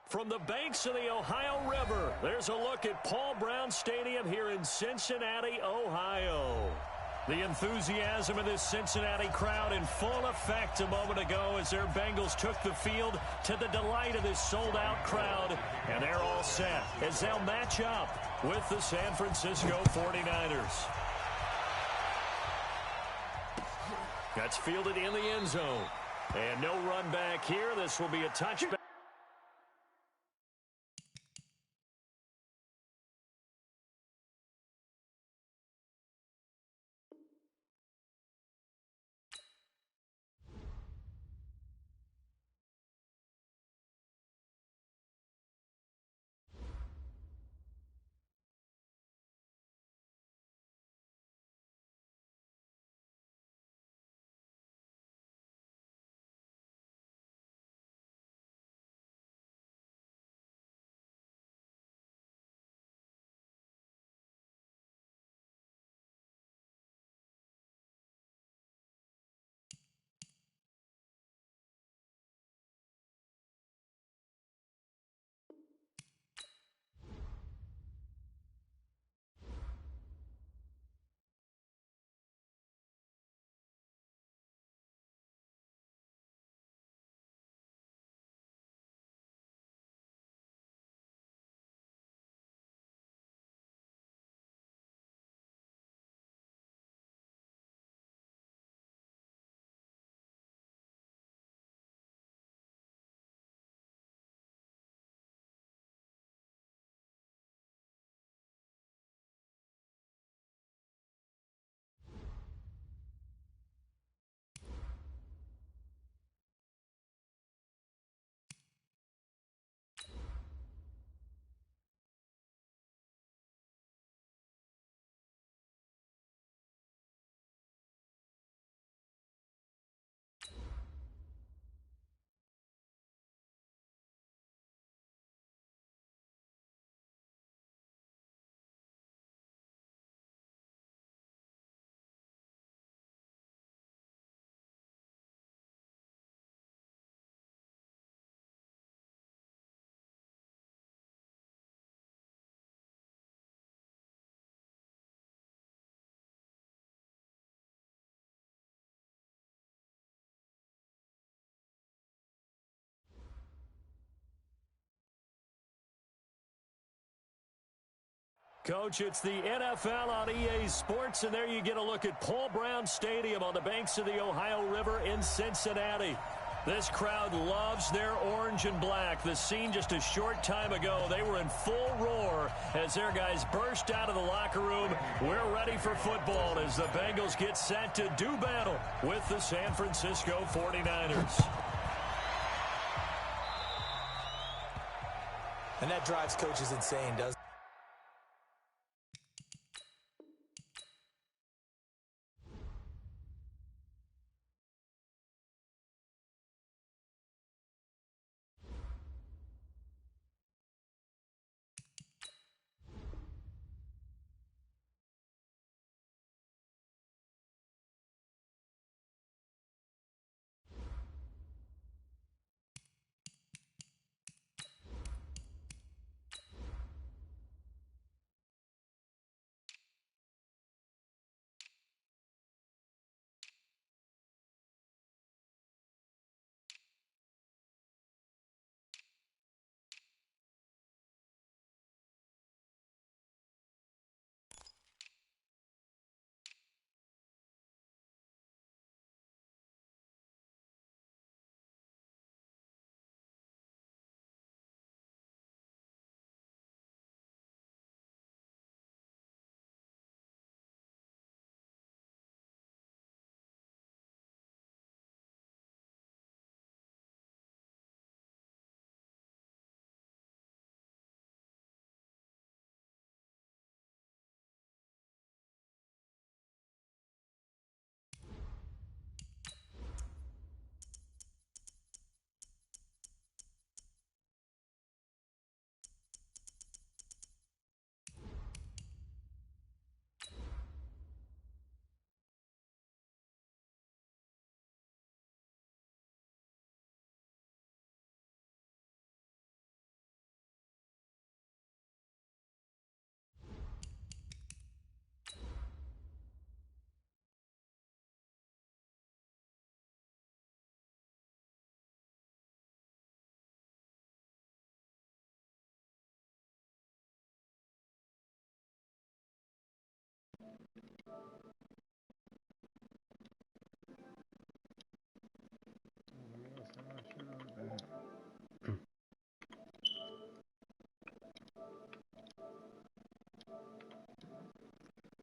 From the banks of the Ohio River, there's a look at Paul Brown Stadium here in Cincinnati, Ohio. The enthusiasm of this Cincinnati crowd in full effect a moment ago as their Bengals took the field to the delight of this sold-out crowd. And they're all set as they'll match up with the San Francisco 49ers. That's fielded in the end zone. And no run back here. This will be a touchback. Coach, it's the NFL on EA Sports, and there you get a look at Paul Brown Stadium on the banks of the Ohio River in Cincinnati. This crowd loves their orange and black. The scene just a short time ago, they were in full roar as their guys burst out of the locker room. We're ready for football as the Bengals get set to do battle with the San Francisco 49ers. And that drives coaches insane, doesn't it?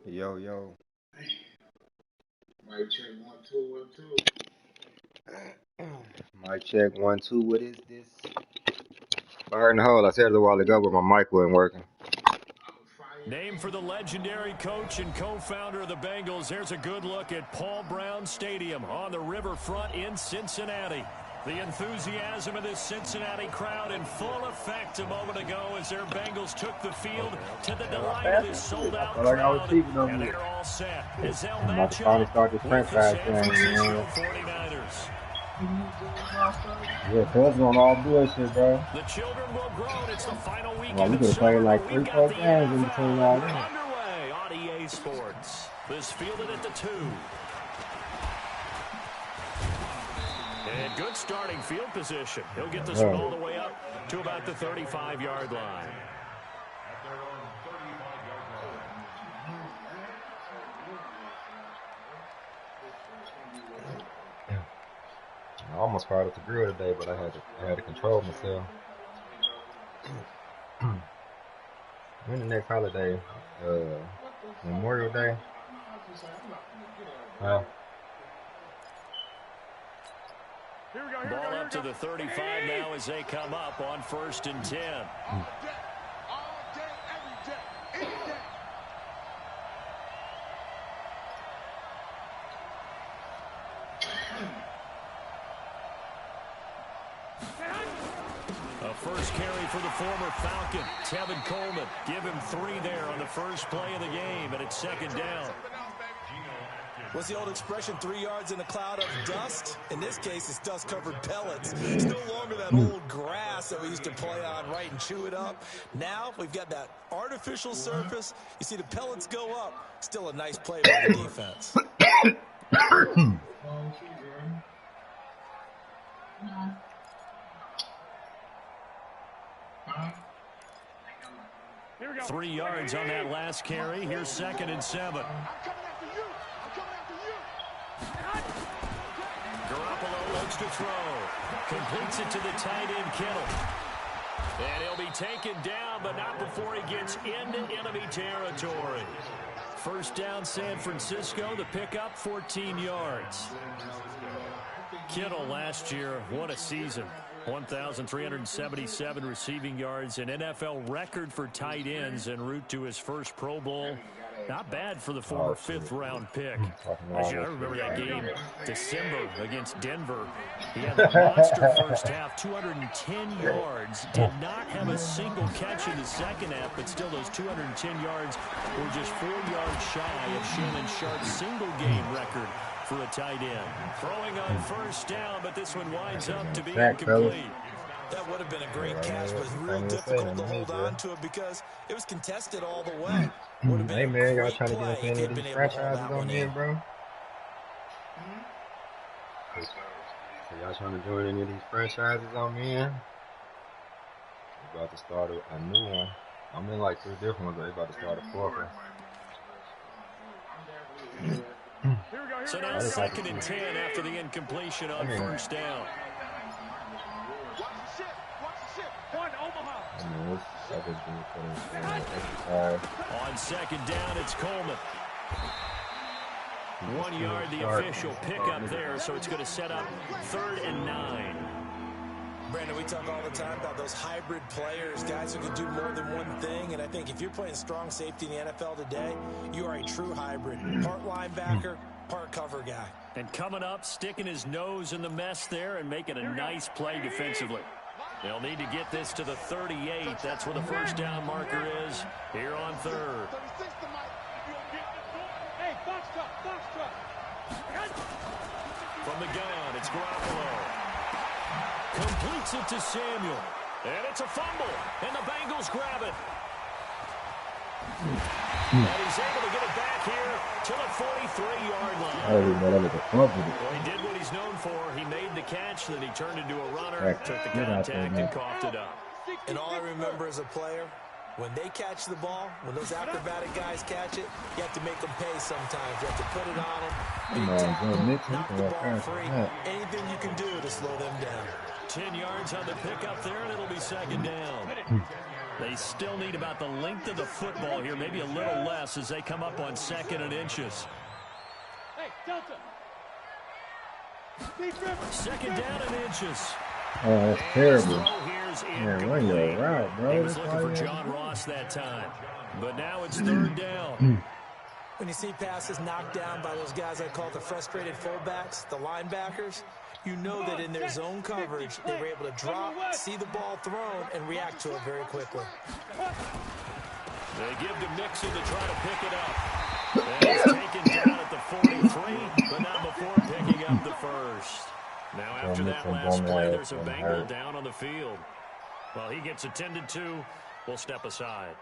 Yo, yo. Mic check 1 2 1 2. Mic check 1 2. What is this? Fire in the hole. I said it a while ago, but my mic wasn't working. Named for the legendary coach and co-founder of the Bengals, here's a good look at Paul Brown Stadium on the riverfront in Cincinnati. The enthusiasm of this Cincinnati crowd in full effect a moment ago as their Bengals took the field to the delight of this sold-out crowd. And they're all set as they'll match up with the San Francisco 49ers. Yeah, cuz on all bullshit, bro. The children will grow. It's the final weekend. Well, we could have played like 3-4 games in between all that. Underway on EA Sports. This fielded at the 2. And good starting field position. He'll get this one all the way up to about the 35-yard line. I almost fired up the grill today, but I had to control myself. When the next holiday? Memorial Day. Ball up to the 35 now as they come up on 1st and 10. A first carry for the former Falcon, Tevin Coleman. Give him 3 there on the first play of the game, and it's 2nd down. What's the old expression, 3 yards in a cloud of dust? In this case, it's dust-covered pellets. It's no longer that old grass that we used to play on, right, and chew it up. Now we've got that artificial surface. You see the pellets go up. Still a nice play by the defense. Here we go. 3 yards on that last carry. Here's 2nd and 7. Garoppolo looks to throw. Completes it to the tight end, Kittle. And he'll be taken down, but not before he gets into enemy territory. 1st down, San Francisco. The pickup, 14 yards. Kittle last year, what a season. 1,377 receiving yards, an NFL record for tight ends en route to his first Pro Bowl. Not bad for the former 5th-round pick. I remember that game, December against Denver. He had a monster first half, 210 yards. Did not have a single catch in the second half, but still those 210 yards were just 4 yards shy of Shannon Sharp's single-game record for a tight end. Throwing on 1st down, but this one winds up to be incomplete. That would have been a great catch, but it's real difficult to hold on to it because it was contested all the way. Hey, man, y'all trying to get into any of these franchises on me, bro? So y'all trying to join any of these franchises on me? We're about to start a new one. I'm in like 3 different ones, but they're about to start a 4th one. So now 2nd and 10 after the incompletion on 1st down. On 2nd down, it's Coleman. 1 yard, the official pickup there, so it's going to set up 3rd and 9. Brandon, we talk all the time about those hybrid players, guys who can do more than one thing, and I think if you're playing strong safety in the NFL today, you are a true hybrid. Part linebacker, part cover guy. And coming up, sticking his nose in the mess there and making a nice play defensively. They'll need to get this to the 38. That's where the 1st down marker is here on 3rd. From the gun, it's Garoppolo. Completes it to Samuel. And it's a fumble. And the Bengals grab it. And he's able to get it back here to the 43-yard line. Well, he did what he's known for. He made the catch, then he turned into a runner, took the contact, and coughed it up. And all I remember as a player, when they catch the ball, when those acrobatic guys catch it, you have to make them pay sometimes. You have to put it on them, knock the ball free. Anything you can do to slow them down. 10 yards on the pickup there, and it'll be 2nd down. They still need about the length of the football here, maybe a little less as they come up on 2nd and inches. Hey, Delta. 2nd down and inches. Oh, that's terrible. Man, run your route, bro. He was looking for John Ross that time. But now it's 3rd down. When you see passes knocked down by those guys I call the frustrated fullbacks, the linebackers, you know that in their zone coverage, they were able to drop, see the ball thrown, and react to it very quickly. They give to Mixon to try to pick it up. And it's taken down at the 43, but not before picking up the first. Now after that last play, there's a Bengal down on the field. Well, he gets attended to. We'll step aside.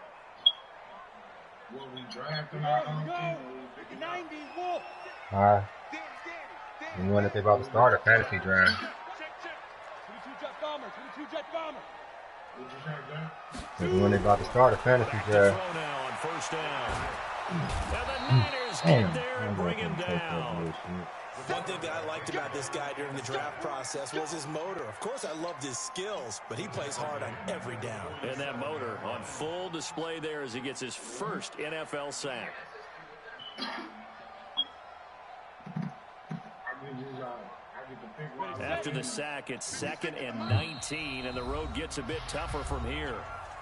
Will we draft him out on the 90 Wolf. All right. You know if they about to start a fantasy draft. 22 jet bomber, 22 jet bomber. What'd you say, Jay? You know they about to start a fantasy draft. Throw now on 1st down. And the Niners get there and bring him down. One thing that I liked about this guy during the draft process was his motor. Of course, I loved his skills, but he plays hard on every down. And that motor on full display there as he gets his first NFL sack. After the sack, it's 2nd and 19, and the road gets a bit tougher from here.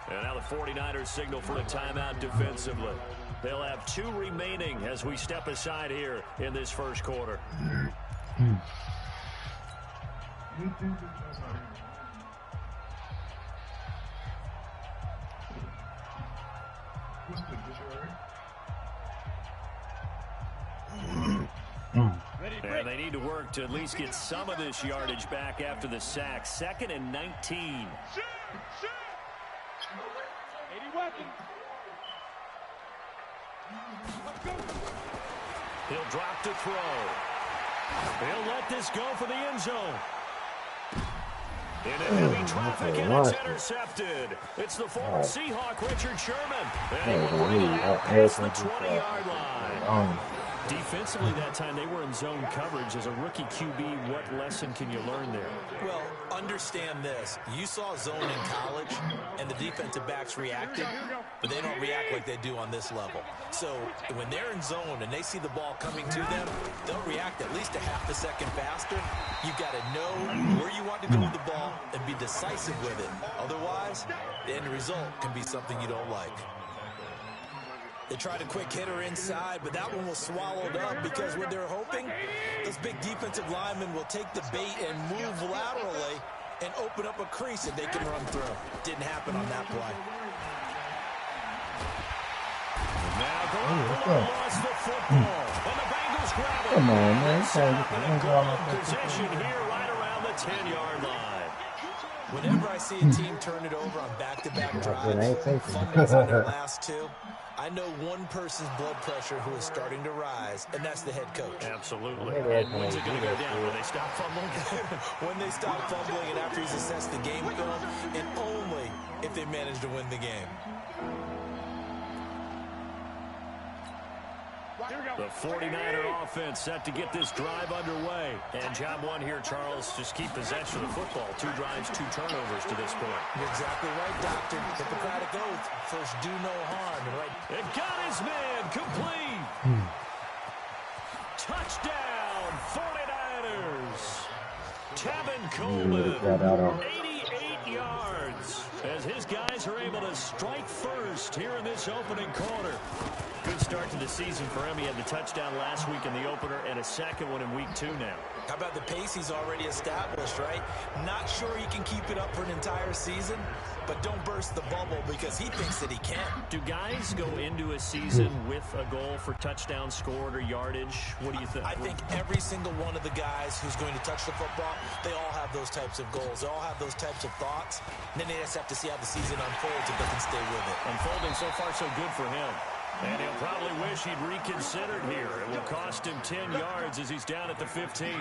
And now the 49ers signal for a timeout defensively. They'll have 2 remaining as we step aside here in this first quarter. And they need to work to at least get some of this yardage back after the sack. 2nd and 19. 80 weapons. He'll drop to throw. He'll let this go for the end zone. Into heavy traffic, and it's intercepted. It's the former Seahawk, Richard Sherman. And he will bring it out past the 20-yard line. Defensively that time, they were in zone coverage. As a rookie QB, what lesson can you learn there? Well, understand this. You saw zone in college, and the defensive backs reacted, but they don't react like they do on this level. So when they're in zone and they see the ball coming to them, they'll react at least a half a second faster. You've got to know where you want to go with the ball and be decisive with it. Otherwise, the end result can be something you don't like. They tried a quick hitter inside, but that one was swallowed up because what they're hoping, those big defensive linemen will take the bait and move laterally and open up a crease that they can run through. Didn't happen on that play. Now Garoppolo lost the football, and the Bengals grab it. Come on, man. Position here right around the 10-yard line. Whenever I see a team turn it over on back-to-back drives, fumbles on their last 2, I know one person's blood pressure who is starting to rise, and that's the head coach. Absolutely. And when's it going to go down? When they stop fumbling? When they stop fumbling and after he's assessed the game film, and only if they manage to win the game. The 49er offense set to get this drive underway. And job 1 here, Charles, just keep possession of the football. 2 drives, 2 turnovers to this point. You're exactly right, Doctor. Hippocratic oath. First, do no harm. Right. It got his man complete. Touchdown, 49ers. Tevin Coleman, 88 yards. As his guys are able to strike first here in this opening quarter. Good start to the season for him. He had the touchdown last week in the opener and a second one in week 2 now. How about the pace he's already established, right? Not sure he can keep it up for an entire season, but don't burst the bubble because he thinks that he can. Do guys go into a season with a goal for touchdown scored or yardage? What do you think? I think every single one of the guys who's going to touch the football, they all have those types of goals. They all have those types of thoughts. And then they just have to see how the season unfolds if they can stay with it. Unfolding so far so good for him. And he'll probably wish he'd reconsidered here. It will cost him 10 yards as he's down at the 15.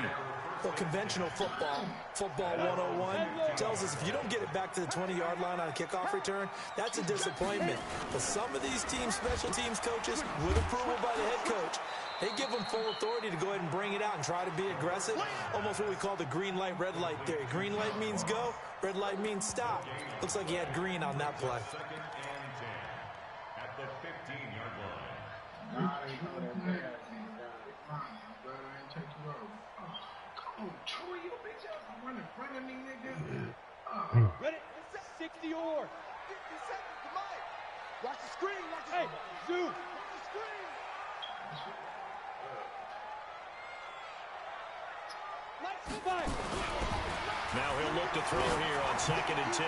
Well, conventional football 101, tells us if you don't get it back to the 20-yard line on a kickoff return, that's a disappointment. But some of these teams, special teams coaches, with approval by the head coach, they give them full authority to go ahead and bring it out and try to be aggressive. Almost what we call the green light, red light theory. Green light means go, Red light means stop. Looks like he had green on that play. At the 15-yard line. I ain't know that bad. I'm glad I ain't take you over. Oh, come on, Troy, you bitch ass. I'm running in front of me, nigga. Ready? 60 or. 50 seconds to Mike. Watch the screen. Watch the Hey, Zoo. Watch the screen. Let's fire. Now he'll look to throw here on 2nd and 10.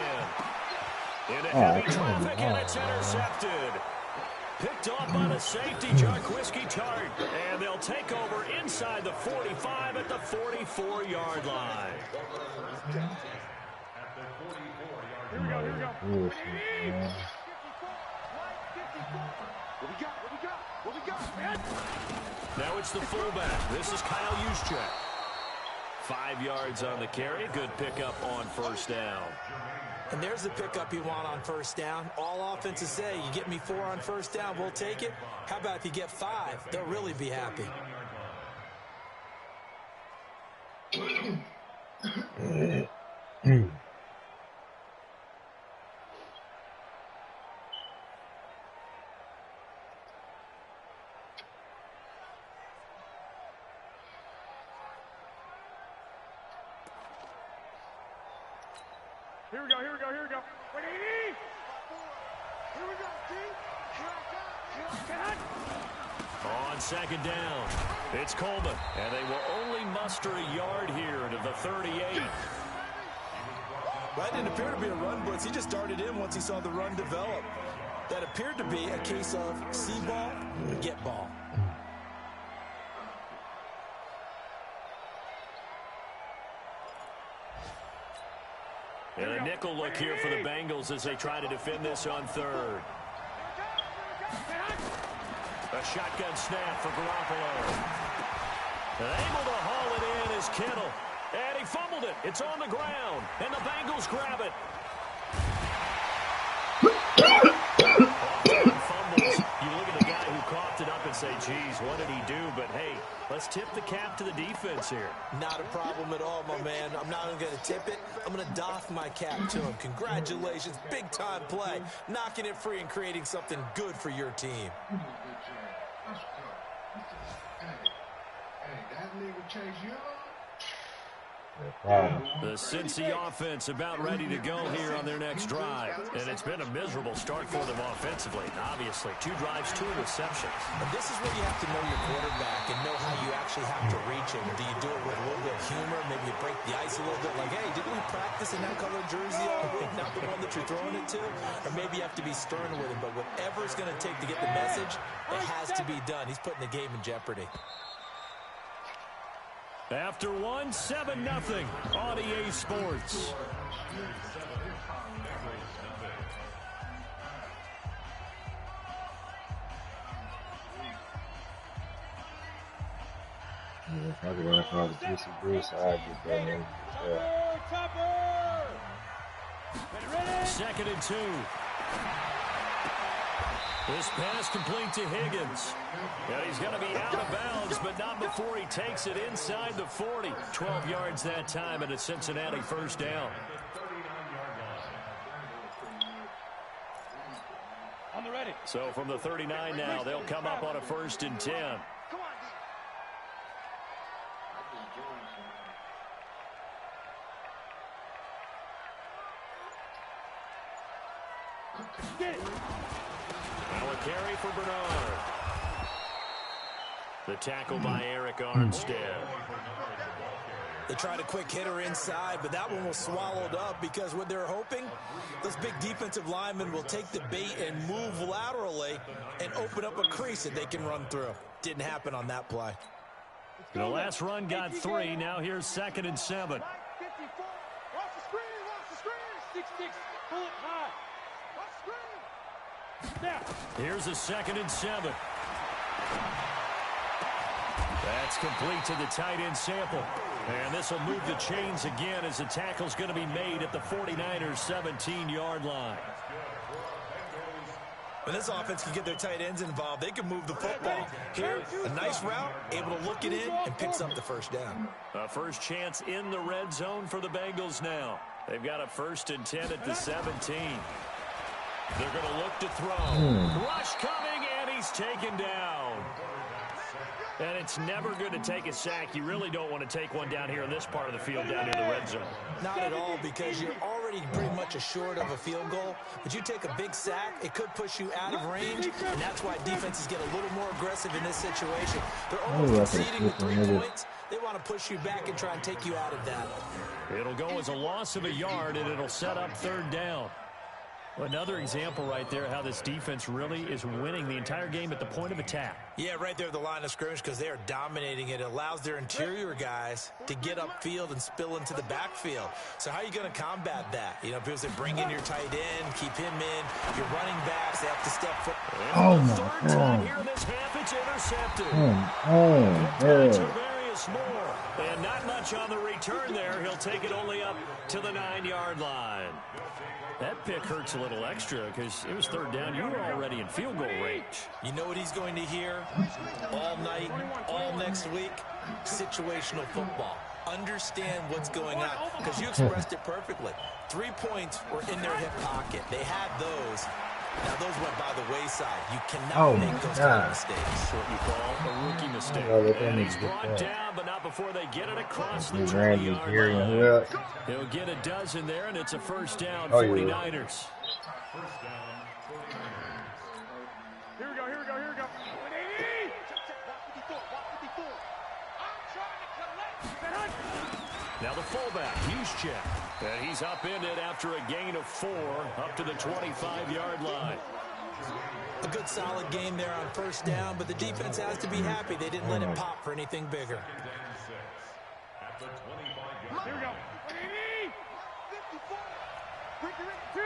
Into heavy traffic, and it's intercepted. Picked off by the safety, Jarquiski Tart. And they'll take over inside the 45 at the 44-yard line. Here we go. Bullshit, man. What we got? Now it's the fullback. This is Kyle Juszczyk. 5 yards on the carry. Good pickup on first down. And there's the pickup you want on first down. All offenses say, you get me 4 on first down, we'll take it. How about if you get 5? They'll really be happy. Here we go. Wait, Here we go, King. Here I come. On 2nd down, it's Coleman. And they will only muster a yard here to the 38. That didn't appear to be a run blitz. He just darted in once he saw the run develop. That appeared to be a case of see ball, get ball. And a nickel look here for the Bengals as they try to defend this on 3rd. A shotgun snap for Garoppolo. And able to haul it in is Kittle. And he fumbled it. It's on the ground. And the Bengals grab it. Off-time fumbles. You look at the guy who coughed it up and say, geez, what did he do? But, hey, let's tip the cap to the defense here. Not a problem at all, my man. I'm not even going to tip it. I'm going to doff my cap to him. Congratulations. Big-time play. Knocking it free and creating something good for your team. Hey, that nigga Chase Young. The Cincy offense about ready to go here on their next drive. And it's been a miserable start for them offensively. Obviously, 2 drives, 2 receptions. And this is where you have to know your quarterback and know how you actually have to reach him. Do you do it with a little bit of humor? Maybe you break the ice a little bit like, hey, didn't we practice in that color jersey all week? Not the one that you're throwing it to? Or maybe you have to be stern with him. But whatever it's going to take to get the message, it has to be done. He's putting the game in jeopardy. After 1, 7-0 on EA Sports. I was running from the Juicy Bruce. I get that name. Topper. 2nd and 2. This pass complete to Higgins. And he's going to be out of bounds, but not before he takes it inside the 40. 12 yards that time, and a Cincinnati first down. On the ready. So from the 39 now, they'll come up on a 1st and 10. Come on, Get it. Now a carry for Bernard. The tackle by Eric Armstead. They tried a quick hitter inside, but that one was swallowed up because what they're hoping, those big defensive linemen will take the bait and move laterally and open up a crease that they can run through. Didn't happen on that play. The last run got 3. Now here's 2nd and 7. 54. Watch the screen. 6-6. Pull it high. Watch the screen. Now. Here's a 2nd and 7. That's complete to the tight end Sample. And this will move the chains again as the tackle's going to be made at the 49ers' 17-yard line. When this offense can get their tight ends involved, they can move the football. Here, a nice route, able to look it in, and picks up the first down. A first chance in the red zone for the Bengals now. They've got a 1st and 10 at the 17. They're going to look to throw. Rush coming, and he's taken down. And it's never good to take a sack. You really don't want to take one down here in this part of the field, down near the red zone. Not at all, because you're already pretty much assured of a field goal. But you take a big sack, it could push you out of range, and that's why defenses get a little more aggressive in this situation. They're almost conceding with 3 points. They want to push you back and try and take you out of that. It'll go as a loss of a yard, and it'll set up 3rd down. Another example right there how this defense really is winning the entire game at the point of attack. Yeah, right there at the line of scrimmage, because they are dominating it. It allows their interior guys to get upfield and spill into the backfield. So how are you going to combat that? You know, people say bring in your tight end, keep him in. Your running backs, they have to step foot. Oh, my God. Here in this half, it's intercepted. More. And not much on the return there. He'll take it only up to the 9-yard line. That pick hurts a little extra because it was 3rd down. You were already in field goal range. You know what he's going to hear all night, all next week? Situational football. Understand what's going on, because you expressed it perfectly. 3 points were in their hip pocket. They had those. Now, those went by the wayside. You cannot make those kind of mistakes. What you call a rookie mistake. And he's brought down, but not before they get it across the 20-yard line. He'll get a dozen there, and it's a 1st down, 49ers. Here we go. Now the fullback, Juszczyk. And he's upended after a gain of 4 up to the 25-yard line. A good solid game there on 1st down, but the defense has to be happy they didn't let it pop for anything bigger. Here we go. 2.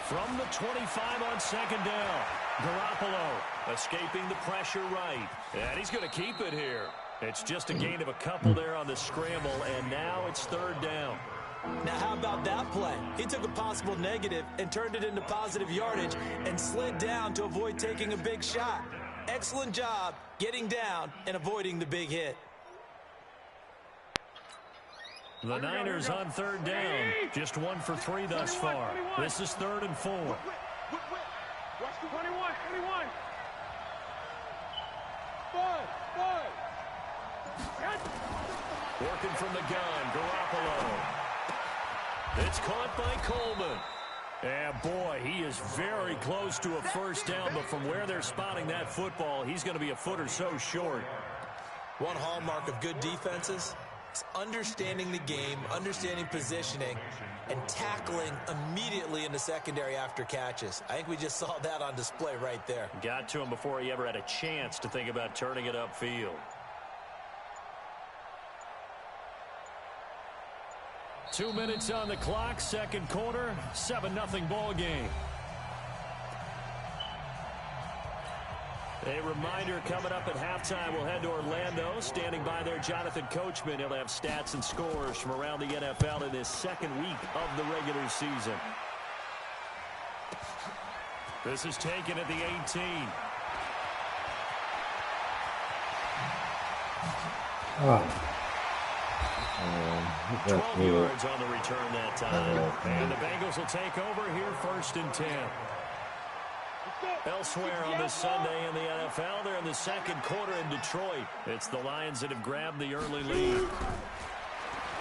From the 25 on 2nd down, Garoppolo escaping the pressure right. And he's going to keep it here. It's just a gain of a couple there on the scramble, and now it's 3rd down. Now, how about that play? He took a possible negative and turned it into positive yardage and slid down to avoid taking a big shot. Excellent job getting down and avoiding the big hit. The Niners on 3rd down. Just 1 for 3 thus far. This is 3rd and 4. Watch the 21. Working from the gun, Garoppolo. It's caught by Coleman. And boy, he is very close to a 1st down, but from where they're spotting that football, he's going to be a foot or so short. One hallmark of good defenses is understanding the game, understanding positioning, and tackling immediately in the secondary after catches. I think we just saw that on display right there. Got to him before he ever had a chance to think about turning it upfield. 2 minutes on the clock, 2nd quarter, 7-0 ball game. A reminder coming up at halftime, we'll head to Orlando. Standing by there, Jonathan Coachman. He'll have stats and scores from around the NFL in this 2nd week of the regular season. This is taken at the 18. 12 yards on the return that time. And the Bengals will take over here 1st and 10. Elsewhere on this Sunday in the NFL, they're in the 2nd quarter in Detroit. It's the Lions that have grabbed the early lead.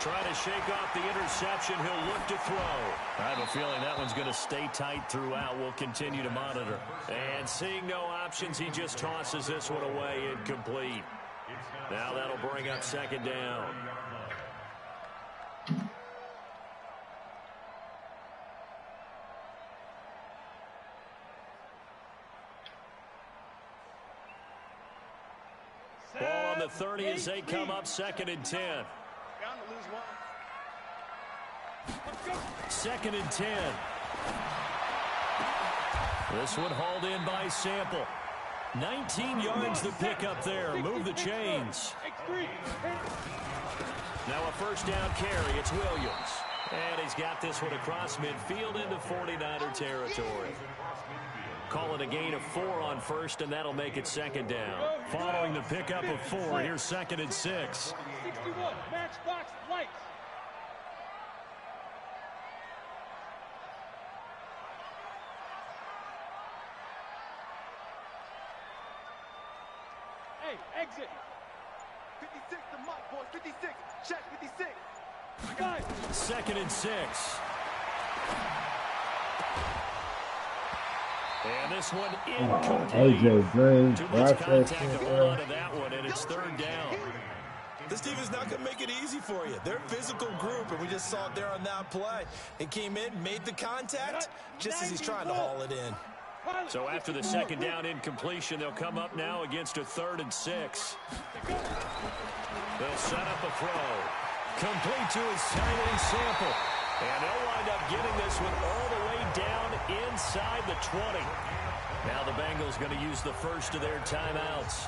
Trying to shake off the interception. He'll look to throw. I have a feeling that one's going to stay tight throughout. We'll continue to monitor. And seeing no options, he just tosses this one away, incomplete. Now that'll bring up 2nd down. Ball on the 30 as they come up 2nd and 10. 2nd and 10. This one hauled in by Sample. 19 yards the pick up there. Move the chains. Now a 1st down carry. It's Williams. And he's got this one across midfield into 49er territory. Call it a gain of 4 on 1st, and that'll make it 2nd down. Following the pickup of 4, here's 2nd and 6. 61, Matchbox Lights. Hey, exit. 56 to Mike, boys. 56. Check 56. 2nd and 6. And this one incomplete. AJ Green, Too much contact to hold on to that one, and it's 3rd down. This team is not going to make it easy for you. They're a physical group, and we just saw it there on that play. It came in, made the contact, just as he's trying to haul it in. So after the 2nd down incompletion, they'll come up now against a 3rd and 6. They'll set up a throw. Complete to his tight end Sample. And they'll wind up getting this one all the way down inside the 20. Now the Bengals going to use the first of their timeouts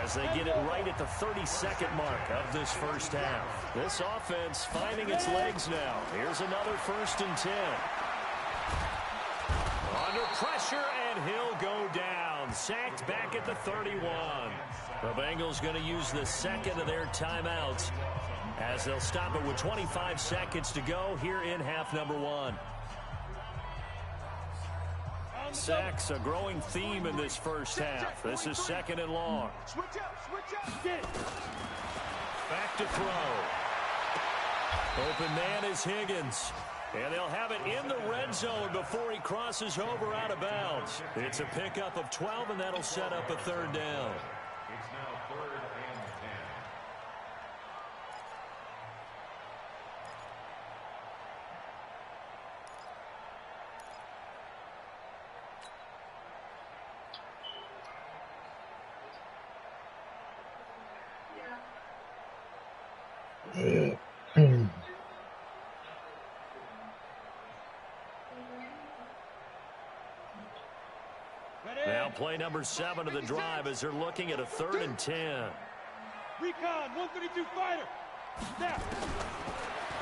as they get it right at the 32nd mark of this first half. This offense finding its legs now. Here's another 1st and 10. Under pressure, and he'll go down. Sacked back at the 31. The Bengals going to use the 2nd of their timeouts as they'll stop it with 25 seconds to go here in half number 1. Sacks, a growing theme in this first half. This is 2nd and long. Switch up, switch up. Back to throw. Open man is Higgins. And they'll have it in the red zone before he crosses over out of bounds. It's a pickup of 12, and that'll set up a 3rd down. It's now 3rd and 10. Now play number 7 of the drive as they're looking at a 3rd and 10. Recon, 132 fighter. Snap.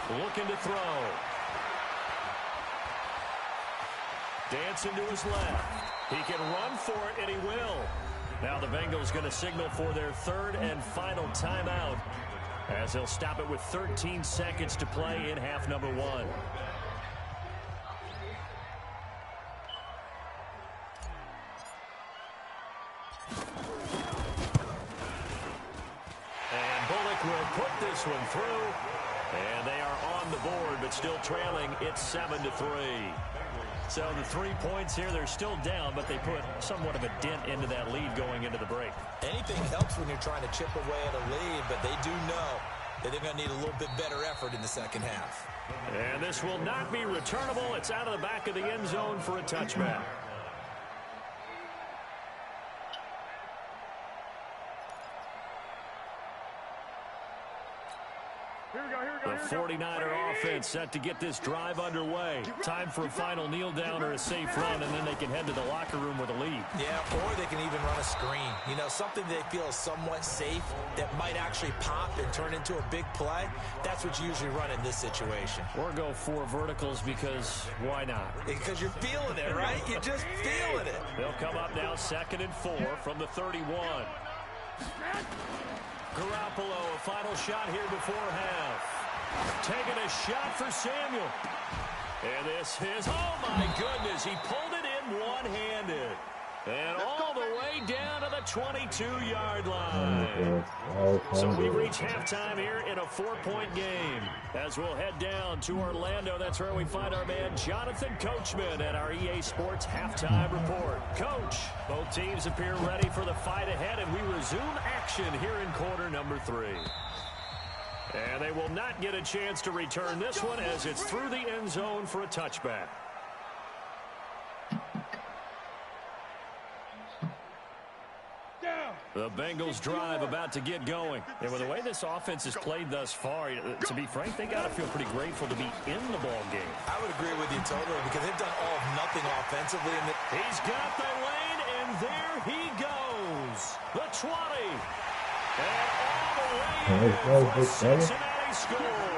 Looking to throw. Dancing to his left. He can run for it, and he will. Now the Bengals going to signal for their 3rd and final timeout as they'll stop it with 13 seconds to play in half number 1. Will put this one through, and they are on the board, but still trailing. It's 7-3. So the 3 points here, they're still down, but they put somewhat of a dent into that lead going into the break. Anything helps when you're trying to chip away at a lead, but they do know that they're going to need a little bit better effort in the second half. And this will not be returnable. It's out of the back of the end zone for a touchback. The 49er offense set to get this drive underway. Time for a final kneel down or a safe run, and then they can head to the locker room with a lead. Yeah, or they can even run a screen. You know, something they feel is somewhat safe that might actually pop and turn into a big play. That's what you usually run in this situation. Or go 4 verticals because why not? Because you're feeling it, right? You're just feeling it. They'll come up now 2nd and 4 from the 31. Garoppolo, a final shot here before half. Taking a shot for Samuel. And this is, oh my goodness, he pulled it in one-handed. And all the way down to the 22-yard line. So we reach halftime here in a 4-point game. As we'll head down to Orlando, that's where we find our man Jonathan Coachman at our EA Sports Halftime Report. Coach, both teams appear ready for the fight ahead, and we resume action here in quarter number 3. And they will not get a chance to return this one as it's through the end zone for a touchback. The Bengals drive about to get going. And with the way this offense has played thus far, to be frank, they got to feel pretty grateful to be in the ball game. I would agree with you totally because they've done all of nothing offensively. He's got the lane, and there he goes. The 20. And all the way in for a Cincinnati score.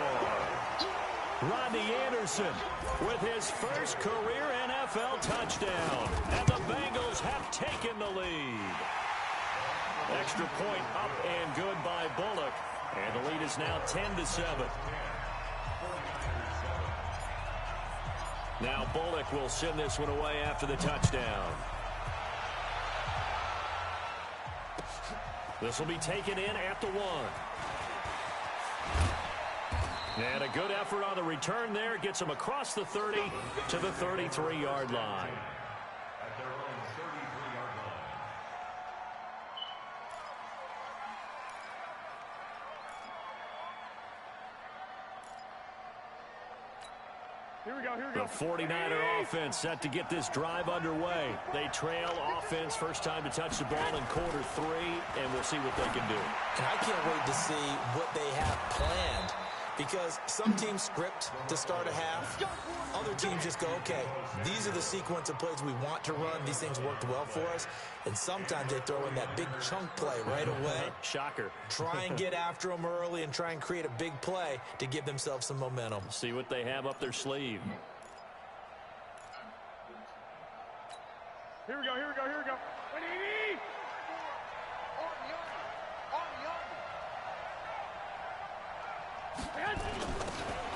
Rodney Anderson with his first career NFL touchdown. And the Bengals have taken the lead. Extra point up and good by Bullock And the lead is now 10-7. Now Bullock will send this one away after the touchdown. This will be taken in at the 1. And a good effort on the return there. Gets him across the 30 to the 33-yard line. The 49er offense set to get this drive underway. They trail offense, first time to touch the ball in quarter 3, and we'll see what they can do. And I can't wait to see what they have planned, because some teams script to start a half. Other teams just go, okay, these are the sequence of plays we want to run. These things worked well for us. And sometimes they throw in that big chunk play right away. Shocker. Try and get after them early and try and create a big play to give themselves some momentum. See what they have up their sleeve. Here we go, here we go, here we go.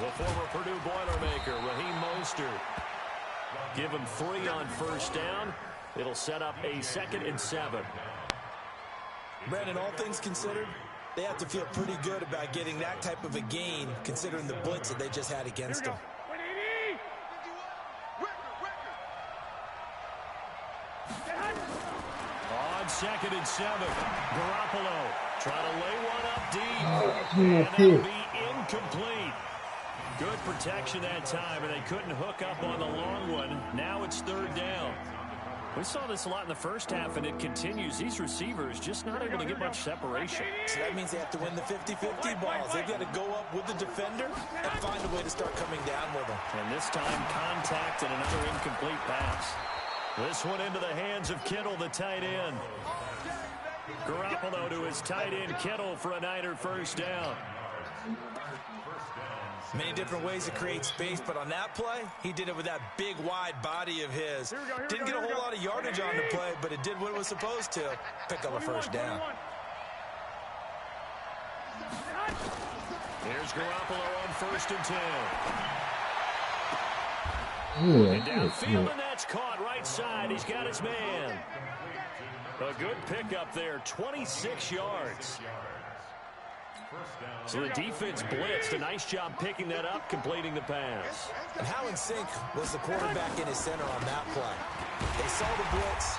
The former Purdue Boilermaker, Raheem Mostert. Give him 3 on first down. It'll set up a 2nd and 7. Brandon, all things considered, they have to feel pretty good about getting that type of a gain, considering the blitz that they just had against them. On 2nd and 7, Garoppolo trying to lay one up deep. And that'll be incomplete. Good protection that time, and they couldn't hook up on the long one. Now it's 3rd down. We saw this a lot in the first half, and it continues. These receivers just not able to get much separation. So that means they have to win the 50-50 balls. They've got to go up with the defender and find a way to start coming down with them. And this time, contact and another incomplete pass. This one into the hands of Kittle, the tight end. Garoppolo to his tight end, Kittle, for a Niner first down. Many different ways to create space, but on that play, he did it with that big, wide body of his. Didn't get a whole lot of yardage on the play, but it did what it was supposed to. Pick up a first down. Here's Garoppolo on 1st and 10. And downfield, and that's caught right side. He's got his man. A good pickup there, 26 yards. So the defense blitzed. A nice job picking that up, completing the pass. And how in sync was the quarterback in his center on that play? They saw the blitz,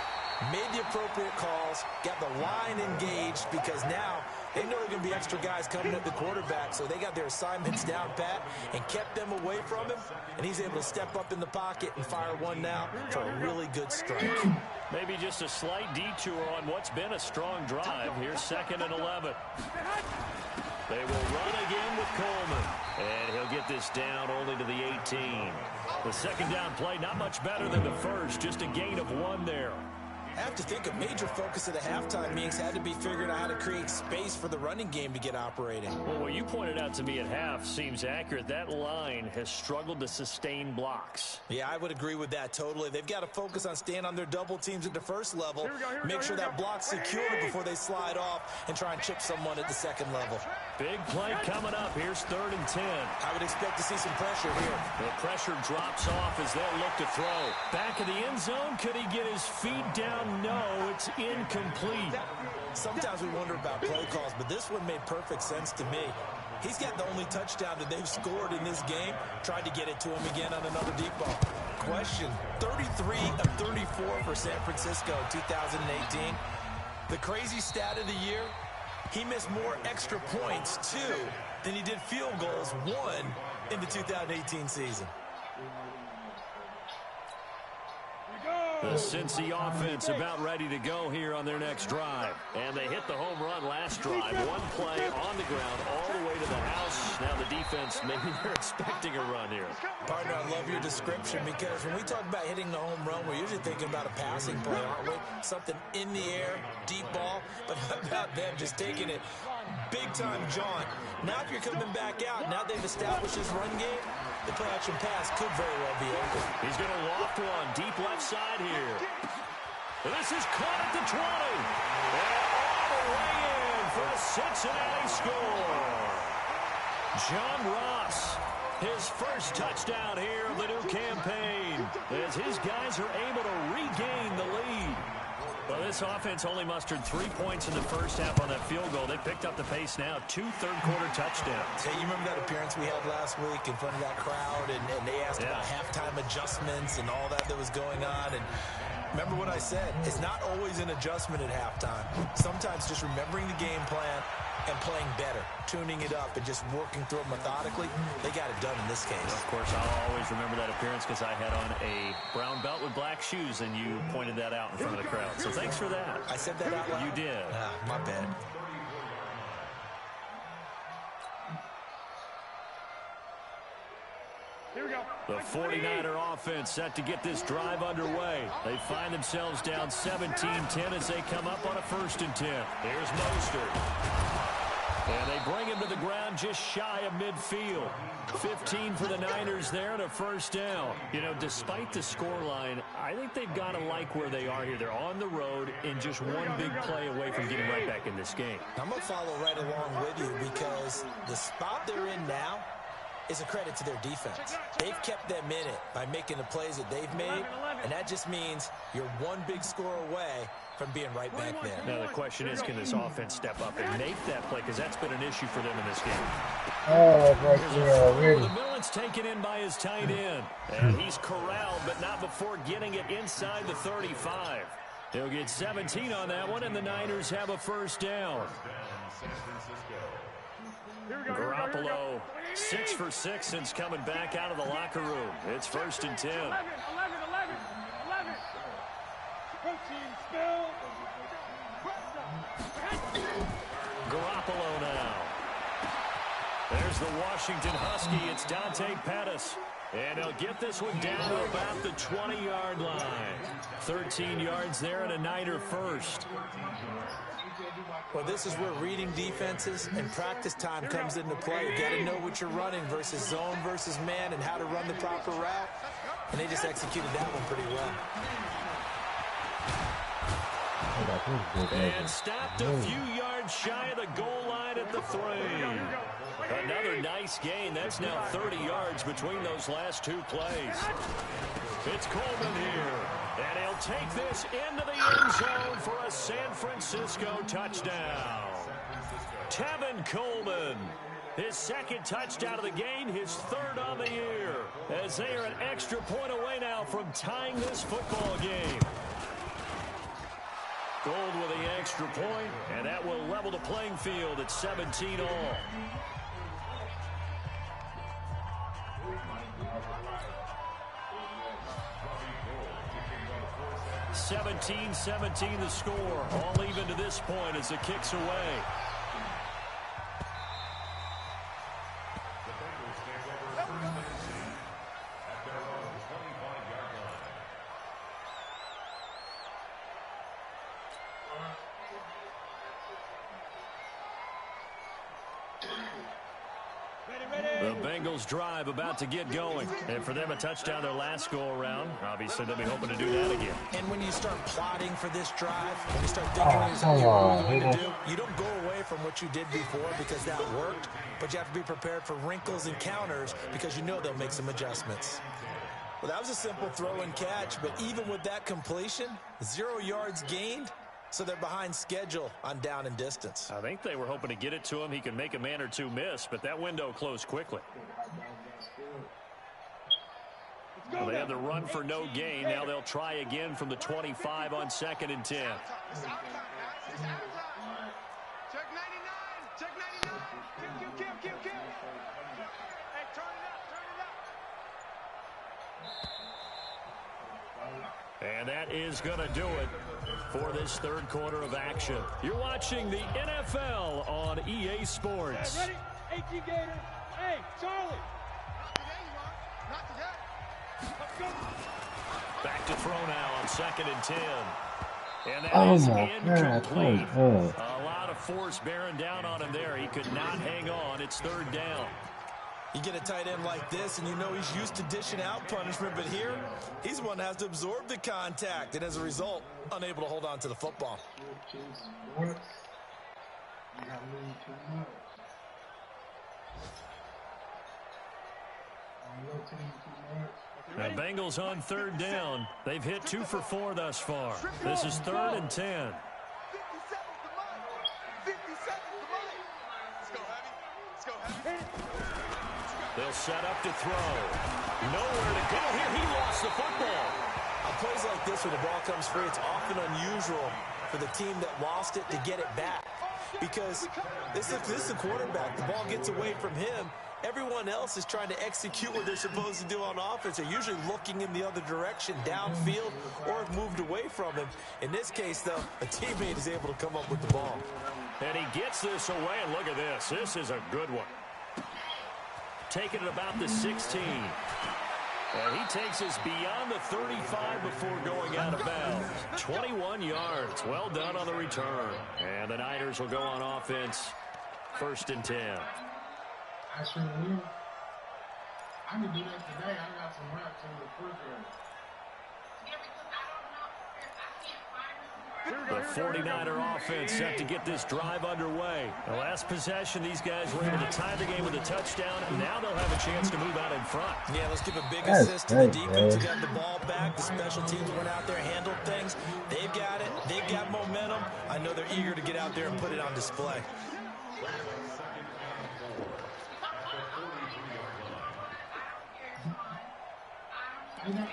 made the appropriate calls, got the line engaged, because now they know there are going to be extra guys coming at the quarterback, so they got their assignments down pat and kept them away from him, and he's able to step up in the pocket and fire one now for a really good strike. Maybe just a slight detour on what's been a strong drive. Here's 2nd and 11. They will run again with Coleman. And he'll get this down only to the 18. The 2nd down play, not much better than the first. Just a gain of 1 there. I have to think a major focus of the halftime meetings had to be figuring out how to create space for the running game to get operating. Well, what you pointed out to me at half seems accurate. That line has struggled to sustain blocks. Yeah, I would agree with that totally. They've got to focus on staying on their double teams at the first level. Make sure that block's secure before they slide off and try and chip someone at the 2nd level. Big play coming up. Here's 3rd and 10. I would expect to see some pressure here. The pressure drops off as they'll look to throw. Back in the end zone, could he get his feet down? No, it's incomplete. Sometimes we wonder about play calls, but this one made perfect sense to me. He's got the only touchdown that they've scored in this game. Tried to get it to him again on another deep ball. Question, 33 of 34 for San Francisco in 2018. The crazy stat of the year, he missed more extra points, 2, than he did field goals, 1, in the 2018 season. The Cincy offense about ready to go here on their next drive. And they hit the home run last drive. 1 play on the ground all the way to the house. Now the defense, maybe they're expecting a run here. Partner, I love your description, because when we talk about hitting the home run, we're usually thinking about a passing play, aren't we? Something in the air, deep ball. But how about them just taking it big-time jaunt? Now if you're coming back out, now they've established this run game, the play-action pass could very well be open. He's going to loft one deep left side here. This is caught at the 20. And all the way in for a Cincinnati score. John Ross, his first touchdown here of the new campaign, as his guys are able to regain the lead. Well, this offense only mustered 3 points in the first half on that field goal. They picked up the pace now, 2 third-quarter touchdowns. Hey, you remember that appearance we had last week in front of that crowd, and they asked about halftime adjustments and all that was going on, and remember what I said, it's not always an adjustment at halftime. Sometimes just remembering the game plan and playing better, tuning it up, and just working through it methodically. They got it done in this case. Of course, I'll always remember that appearance because I had on a brown belt with black shoes, and you pointed that out in front of the crowd. So thanks for that. I said that out loud? You did. My bad. Here we go. The 49er offense set to get this drive underway. They find themselves down 17-10 as they come up on a 1st and 10. Here's Mostert. And they bring him to the ground just shy of midfield. 15 for the Niners there and a 1st down. You know, despite the scoreline, I think they've got to like where they are here. They're on the road and just one big play away from getting right back in this game. I'm going to follow right along with you because the spot they're in now is a credit to their defense. They've kept them in it by making the plays that they've made, and that just means you're one big score away from being right back there. Now the question is, can this offense step up and make that play? Because that's been an issue for them in this game. Oh, right there already. McMillan's taken in by his tight end. And he's corralled, but not before getting it inside the 35. He'll get 17 on that one, and the Niners have a 1st down. Garoppolo, 6 for 6 since coming back out of the locker room. It's 1st and 10. 11. Garoppolo now. There's the Washington Husky. It's Dante Pettis. And he'll get this one down to about the 20-yard line. 13 yards there and a Niner 1st. Well, this is where reading defenses and practice time comes into play. You got to know what you're running versus zone versus man and how to run the proper route. And they just executed that one pretty well. And stopped a few yards shy of the goal line at the 3. Another nice gain. That's now 30 yards between those last 2 plays. It's Coleman here. And he'll take this into the end zone for a San Francisco touchdown. Tevin Coleman, his 2nd touchdown of the game, his 3rd on the year, as they are an extra point away now from tying this football game. Gold with the extra point, and that will level the playing field at 17 all. 17-17 the score. All even to this point as the kick's away. The Bengals drive about to get going. And for them, a touchdown their last go-around. Obviously, they'll be hoping to do that again. And when you start plotting for this drive, when you start thinking what you're going to do, you don't go away from what you did before because that worked, but you have to be prepared for wrinkles and counters because you know they'll make some adjustments. Well, that was a simple throw and catch, but even with that completion, 0 yards gained, so they're behind schedule on down and distance. I think they were hoping to get it to him. He could make a man or two miss, but that window closed quickly. Well, they had the run for no gain. Now they'll try again from the 25 on 2nd and 10. Check 99. Check 99. Kill. Hey, turn it up. And that is going to do it for this 3rd quarter of action. You're watching the NFL on EA Sports. Ready? 18 Gators. Hey, Charlie. Not today. Let's go. Back to throw now on 2nd and 10. And that Oh is my incomplete. God. A lot of force bearing down on him there. He could not hang on. It's 3rd down. You get a tight end like this, and you know he's used to dishing out punishment, but here, he's the one that has to absorb the contact, and as a result, unable to hold on to the football. You got to lose too much. Your team too much. The Bengals on third down. They've hit 2 for 4 thus far. This is 3rd and 10. 50 seconds to Mike. 50 seconds to Mike. Let's go, Heavy. Let's go, Heavy. They'll set up to throw. Nowhere to go here. He lost the football. On plays like this, when the ball comes free, it's often unusual for the team that lost it to get it back. Because this is the quarterback. The ball gets away from him. Everyone else is trying to execute what they're supposed to do on offense. They're usually looking in the other direction, downfield, or have moved away from him. In this case, though, a teammate is able to come up with the ball. And he gets this away, and look at this. This is a good one. Taking it about the 16. And he takes us beyond the 35 before going out of bounds. 21 yards. Well done on the return. And the Niners will go on offense. 1st and 10. I sure will. I can do that today. I got some reps in the refrigerator. The 49er offense set to get this drive underway. The last possession, these guys were able to tie the game with a touchdown. Now they'll have a chance to move out in front. Yeah, let's give a big assist to the defense who got the ball back. The special teams went out there, handled things. They've got it. They've got momentum. I know they're eager to get out there and put it on display. You don't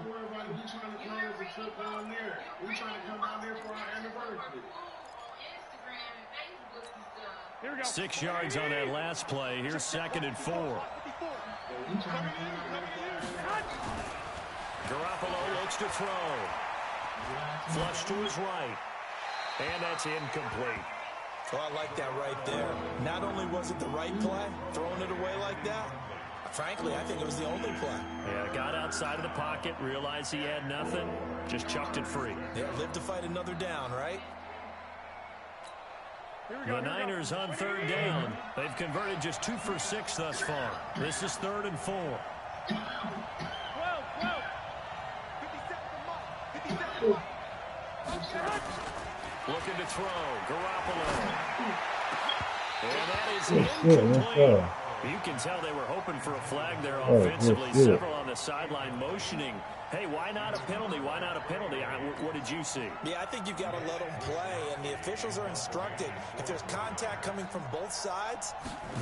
worry about it. We trying to plan a trip down there. We trying to come down there for our anniversary. 6 yards on that last play. Here's 2nd and 4. Garoppolo looks to throw. Flush to his right. And that's incomplete. Oh, I like that right there. Not only was it the right play, throwing it away like that, frankly, I think it was the only play. Yeah, got outside of the pocket, realized he had nothing, just chucked it free. Yeah, live to fight another down, right? The Niners on 3rd down. They've converted just 2 for 6 thus far. This is 3rd and 4. 12. 50 seconds. Looking to throw. Garoppolo. And that is incomplete. You can tell they were hoping for a flag there offensively. Several on the sideline motioning. Hey, why not a penalty? Why not a penalty? What did you see? Yeah, I think you've got to let them play, and the officials are instructed. If there's contact coming from both sides,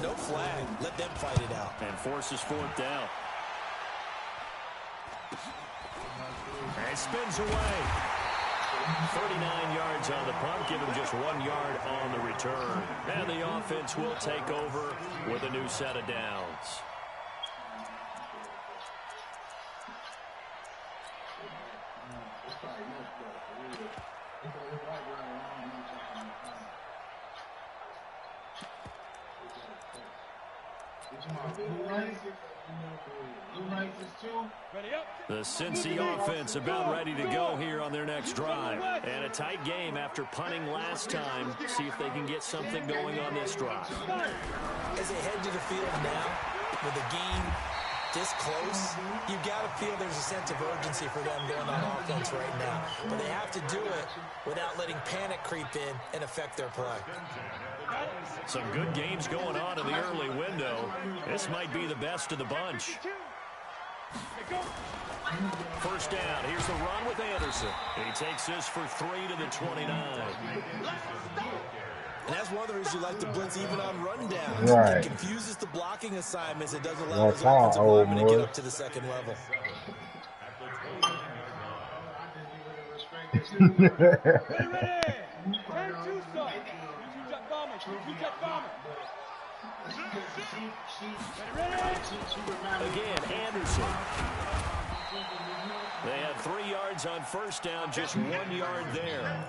no flag. Let them fight it out. And forces 4th down. And it spins away. 39 yards on the punt, give him just 1 yard on the return. And the offense will take over with a new set of downs. The Cincy offense about ready to go here on their next drive. And a tight game after punting last time. See if they can get something going on this drive. As they head to the field now, with the game this close, you've got to feel there's a sense of urgency for them going on offense right now. But they have to do it without letting panic creep in and affect their play. Some good games going on in the early window. This might be the best of the bunch. 1st down. Here's the run with Anderson. He takes this for 3 to the 29. And that's one of the reasons you like to blitz even on rundowns. Right. It confuses the blocking assignments. It doesn't allow those offensive linemen to get up to the 2nd level. Again, Anderson. They have 3 yards on 1st down, just 1 yard there.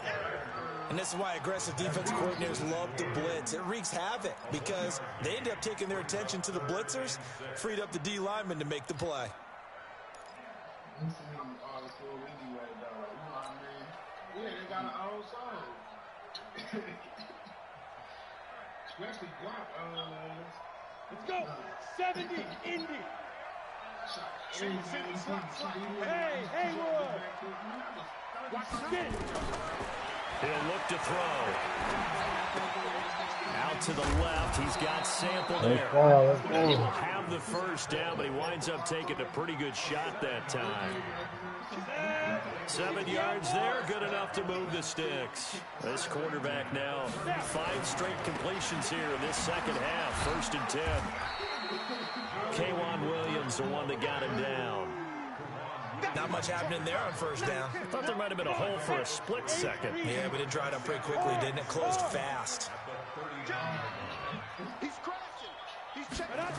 And this is why aggressive defense coordinators love to blitz. It wreaks havoc because they end up taking their attention to the blitzers, freed up the D lineman to make the play. Yeah, they got an old song. Especially block. Let's go. 70, Indy. Hey, Haywood. Watch the spin. He'll look to throw. Out to the left. He's got Sample there. He will have the first down, but he winds up taking a pretty good shot that time. 7 yards there, good enough to move the sticks. This quarterback now 5 straight completions here in this second half. 1st and 10. K'Wan Williams, the one that got him down. Not much happening there on 1st down. I thought there might have been a hole for a split second. Yeah, but it dried up pretty quickly, didn't it? Closed fast. He's crashing. He's checking out.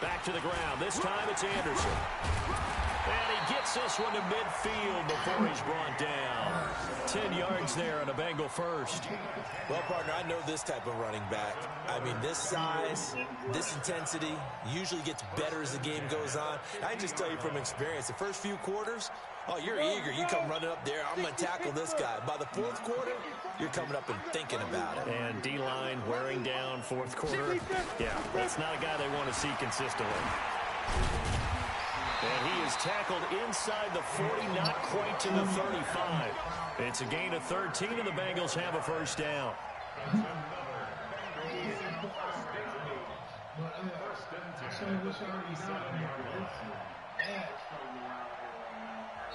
Back to the ground. This time it's Anderson. And he gets this one to midfield before he's brought down. 10 yards there on a Bengal first. Well, partner, I know this type of running back. I mean, this size, this intensity usually gets better as the game goes on. I can just tell you from experience, the first few quarters, oh, you're eager. You come running up there, I'm going to tackle this guy. By the 4th quarter, you're coming up and thinking about it. And D-line wearing down 4th quarter. Yeah, that's not a guy they want to see consistently. And he is tackled inside the 40, not quite to the 35. It's a gain of 13, and the Bengals have a first down.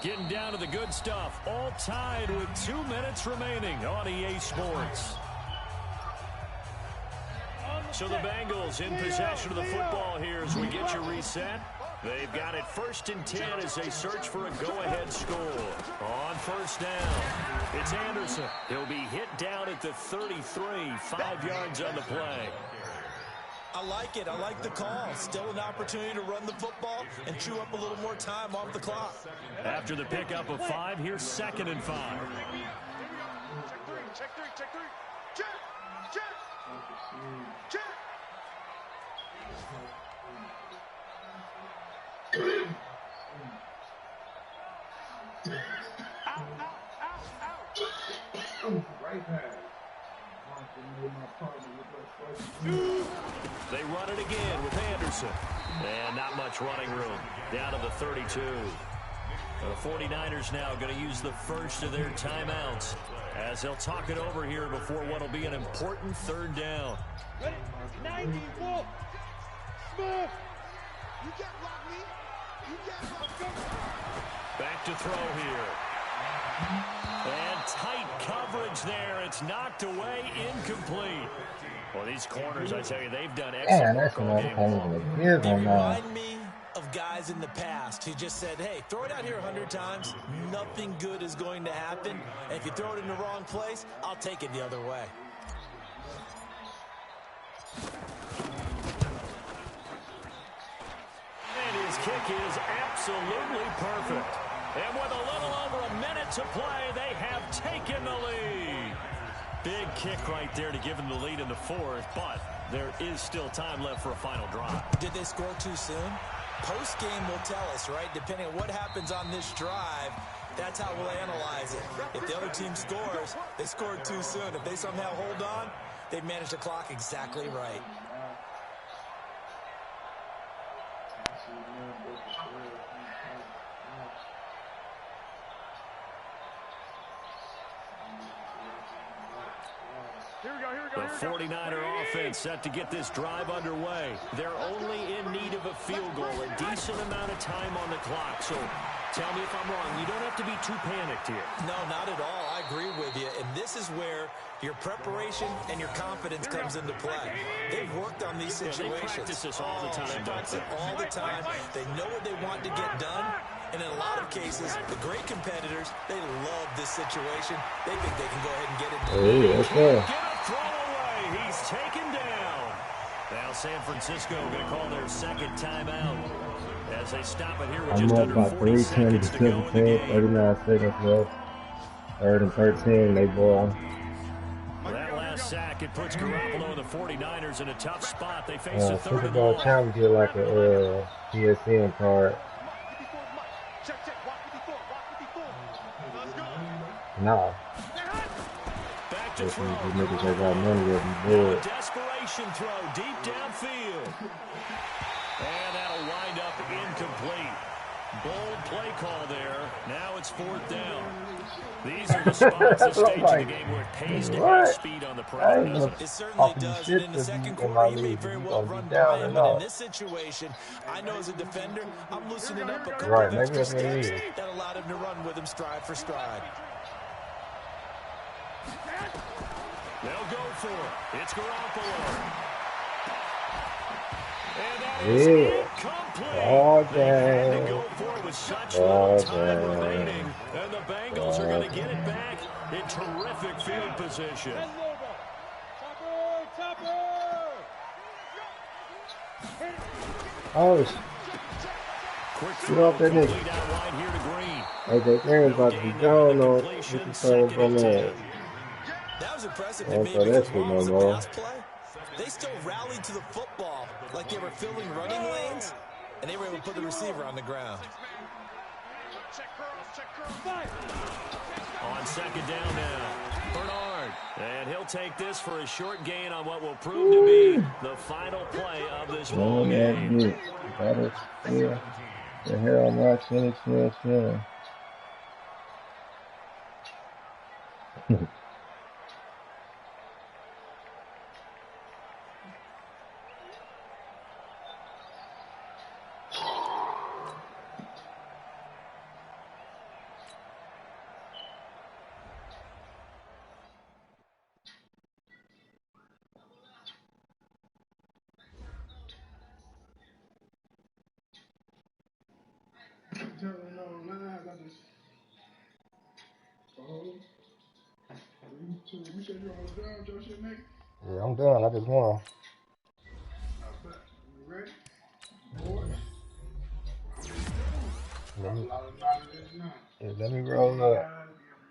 Getting down to the good stuff. All tied with 2 minutes remaining on EA Sports. So the Bengals in possession of the football here as we get you reset. They've got it 1st and 10 as they search for a go-ahead score. On 1st down, it's Anderson. He'll be hit down at the 33, 5 yards on the play. I like it. I like the call. Still an opportunity to run the football and chew up a little more time off the clock. After the pickup of 5, here's 2nd and 5. Check three. Check. They run it again with Anderson. And not much running room. Down to the 32. The 49ers now going to use the first of their timeouts as they'll talk it over here before what will be an important 3rd down. Ready? 94. Smith. You can't block me. You can't block me. Back to throw here. And tight coverage there. It's knocked away, incomplete. Well, these corners, I tell you, they've done excellent work all game long. They remind me of guys in the past who just said, hey, throw it out here 100 times. Nothing good is going to happen. And if you throw it in the wrong place, I'll take it the other way. And his kick is absolutely perfect. And with a little over a minute to play, they have taken the lead. Big kick right there to give them the lead in the 4th, but there is still time left for a final drive. Did they score too soon? Post-game will tell us, right? Depending on what happens on this drive, that's how we'll analyze it. If the other team scores, they scored too soon. If they somehow hold on, they managed the clock exactly right. The 49er offense set to get this drive underway. They're only in need of a field goal, a decent amount of time on the clock. So tell me if I'm wrong. You don't have to be too panicked here. No, not at all. I agree with you. And this is where your preparation and your confidence comes into play. They've worked on these situations. They practice this all the time. They practice it all the time. They know what they want to get done. And in a lot of cases, the great competitors, they love this situation. They think they can go ahead and get it done. Get a throw away. He's taken down. Now San Francisco going to call their 2nd timeout as they stop it here with just under 40 seconds to go in the game. 39 seconds left. 3rd and 13, they ball. That last sack, it puts Garoppolo and the 49ers in a tough spot. They face a 3rd Super and Bowl long. champ get like a PSN card. Check. Walk before. Let's go. Nah. Back to If throw. you niggas ain't got money, they'll be bored. Desperation throw deep downfield. And that'll wind up incomplete. Bold play call there. Now it's 4th down. These are the spots, the stage of the game where it pays to have speed on the perimeter, doesn't it? It certainly does. And in the second quarter, he may very well run by him. But in this situation, I know as a defender, I'm loosening up a couple of extra steps that allowed him to run with him stride for stride. They'll go for it. It's Garoppolo. And that is incomplete. They had to go for it with such little time remaining. And the Bengals are going to get it back in terrific field position. Oh, get off that nigga. AJ Green's about to be gone on. What you saying from there? That was impressive. And maybe as long as a pass play, they still rallied to the football like they were filling running lanes, and they were able to put the receiver on the ground. On 2nd down now, Bernard. And he'll take this for a short gain on what will prove to be the final play of this ball game. That is, yeah. The hell, not chill. Yeah, I'm done. I just won. You ready? Boys? Let me roll up.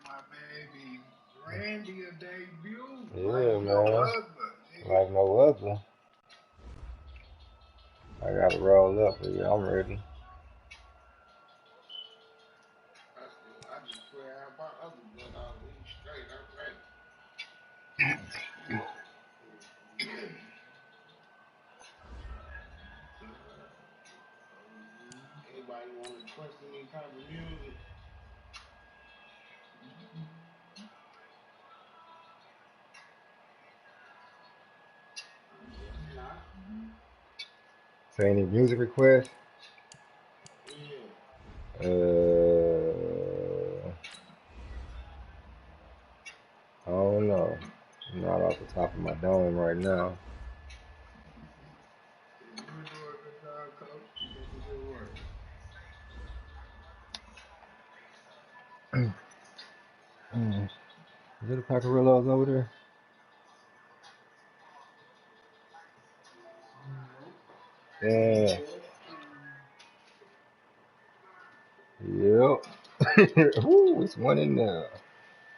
My baby Randy a debut. Yeah, man. Like no other. I gotta roll up, but yeah, I'm ready. I just swear about other blood all week straight. I'm ready. Anybody want to question any type of music? Not. So any music requests? Yeah. I don't know. Not off the top of my dome right now. You doing a good job, coach. You did some good work. Is it a pack of Rillos over there? Yeah. Yep. Ooh, it's one in there.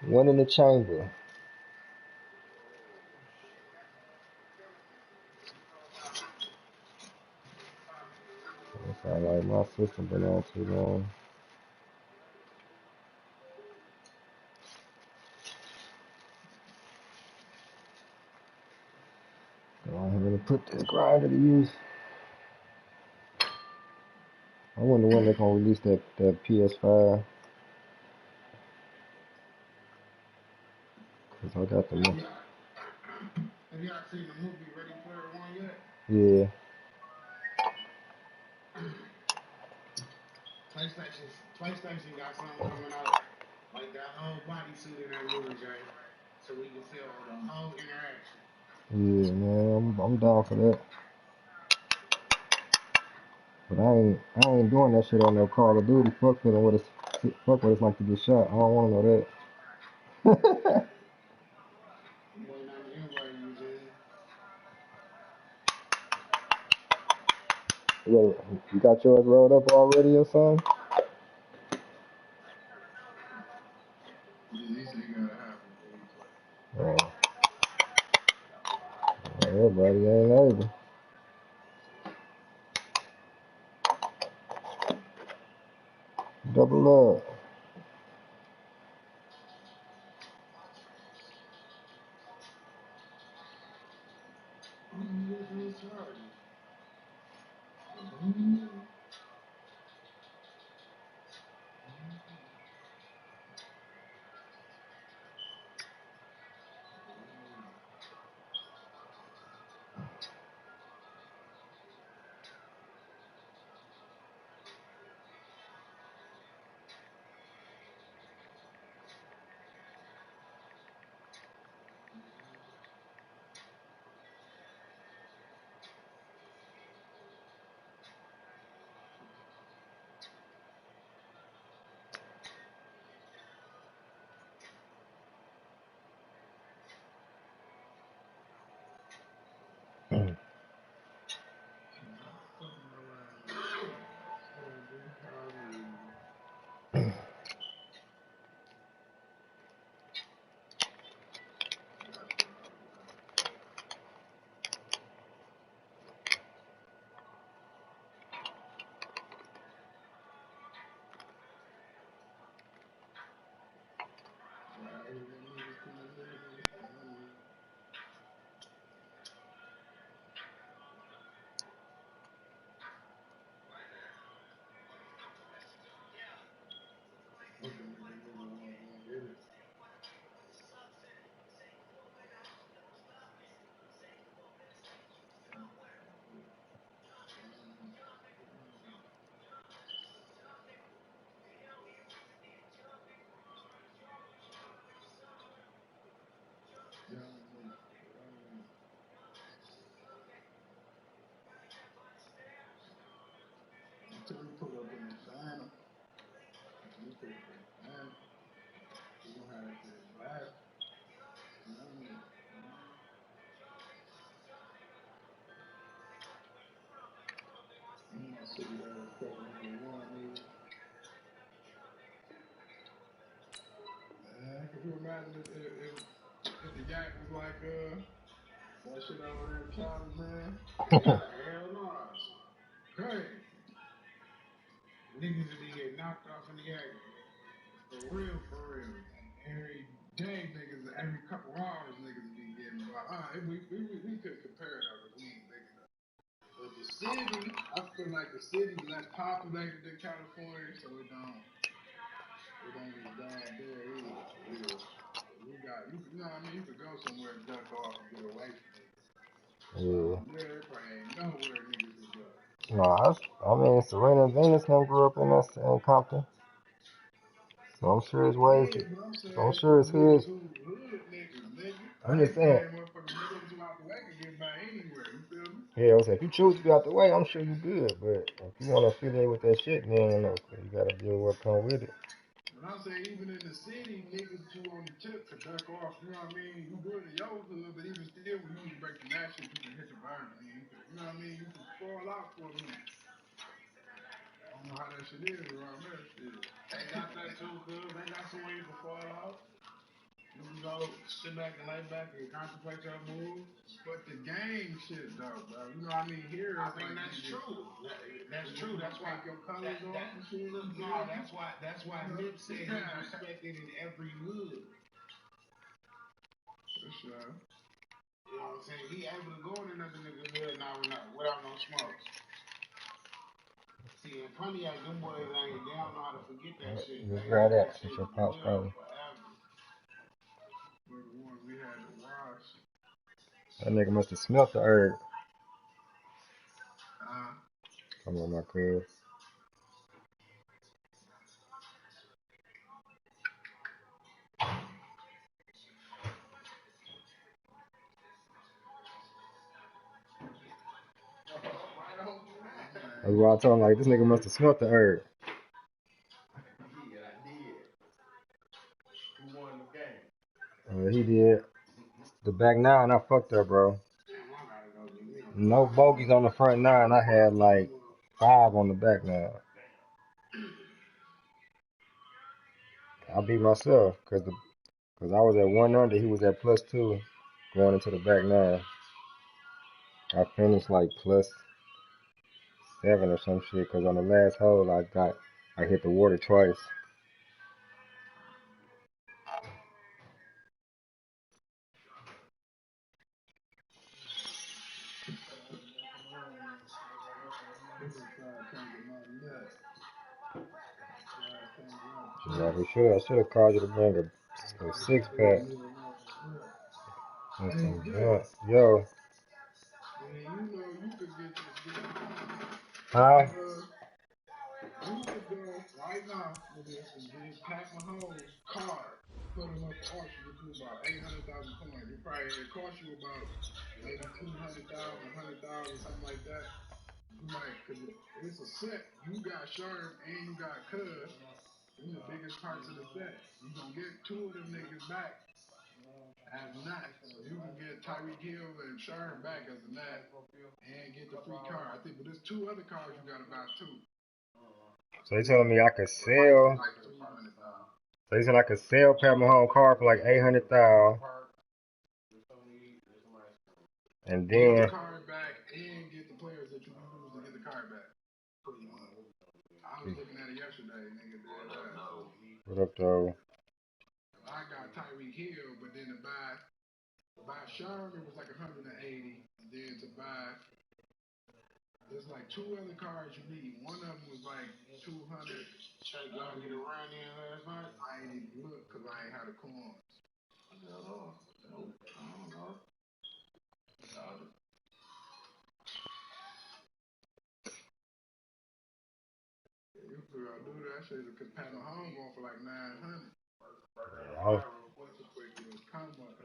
One in the chamber. It sounds like my system been on too long. I'm gonna put this grinder to use. I wonder when they're gonna release that PS5. Cause I got the Have y'all seen the movie Ready Player One yet? Yeah. PlayStation got something coming out like that whole bodysuit in that movie, Jay, so we can feel the whole interaction. Yeah, man, I'm down for that. But I ain't doing that shit on no Call of Duty. Fuck what it's like to get shot. I don't want to know that. Boy, not the invite you, Jay. Yeah, you got yours rolled up already or something? He said you gotta have it before you play. Everybody ain't able. Double up. you imagine if the yak was like that shit over there in China, man? Hell no. Hey, niggas would be getting knocked off in the yak. For real, for real. Every day, niggas, every couple hours, niggas be getting blocked. We could compare it because we ain't big enough. But the city, I feel like the city less populated than California, so it don't get down there either. Yeah. You know what I mean? You could go somewhere and duck off and get away from it. Yeah. There probably ain't nowhere niggas is go. No, I mean, Serena and Venus never grew up in Compton. So I'm sure it's ways. So I'm sure it's his. I'm just saying. Yeah, I said, if you choose to be out the way, I'm sure you good. But if you want to affiliate with that shit, then you gotta deal with what comes with it. But I'm saying even in the city, niggas too on the tip to duck off. You know what I mean? You good in your hood, but even still, when you was breaking that shit, you can hit the burn. You know what I mean? You can fall out for a minute. I don't know how that shit is around there. Shit. They got that too, cuz. They got somewhere you can fall out. You can go sit back and lay back and contemplate your move. But the game shit though, bro. You know what I mean? Here I think like that's true. That's true. That's why your colors off and shit. No, that's why Nip said he's respected in every hood. For sure. You know what I'm saying? He able to go in another nigga hood now without no smokes. See, in Pontiac, them boys they don't know how to forget that shit. Just grab that. It's your pop's probably. We're the ones we had to wash. That nigga must have smelt the herb. Come on, my cuz. That's why I told him, like, this nigga must have smelt the herb. Yeah, I did. Who won the game? He did. The back nine, I fucked up, bro. No bogeys on the front nine. I had like 5 on the back nine. I beat myself because I was at 1 under. He was at +2 going into the back nine. I finished like +7 or some shit because on the last hole I hit the water twice. Yeah, for sure. I should have called you to bring a 6-pack. Yo. Huh? You could go right now with this and get Pat Mahomes' card, put him up for auction, get you about 800,000 coins. It probably cost you about maybe 200,000, 100,000, something like that. You might, cause it's a set. You got Sherm and you got Cuz. These the biggest parts of the set. You gonna get 2 of them niggas back as Nat. So you can get Tyreek Hill and Sherm back as a Nat and get the free card. I think, but there's 2 other cards you gotta buy too. So they telling me I could sell. So they said I could sell Pat Mahomes card for like 800,000. And then get the card back and get the players that you use to get the card back. Pretty much. I was looking at it yesterday, nigga. What up, though? I got Tyreek Hill, but then to buy Sherm, it was like 180, and then to buy, there's like 2 other cards you need. One of them was like 200. Check y'all get a run in last night. I ain't even look because I ain't had a coins. I don't know. You figure out do that shit because Pat Mahomes going for like 900.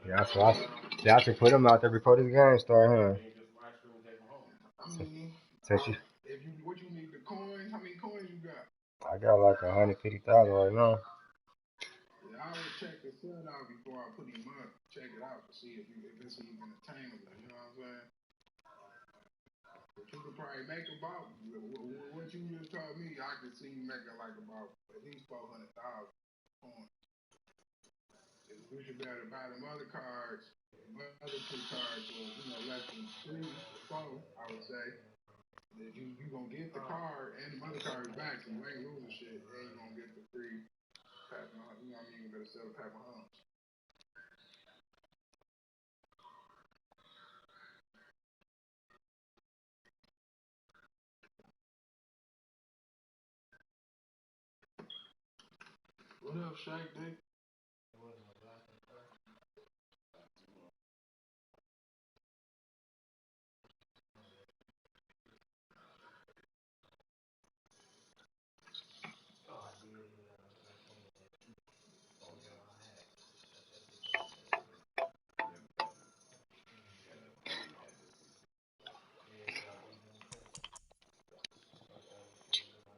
Yeah, I should put him out there before this game start, huh? I mean, what you need the coins? How many coins you got? I got like 150,000 right now. Yeah, I would check the set out before I put him up. Check it out to see if it's even attainable. You know what I'm saying? But you could probably make about what you just told me. I could see you making like about at least 400,000 coins. If we should be able to buy them other cards. The other 2 cards was, less than 3 or 4, I would say. That you gonna get the card and the other cards back, so you ain't losing shit, and you gonna get the free pack. You better sell a pack of humps. What up, Shaq D?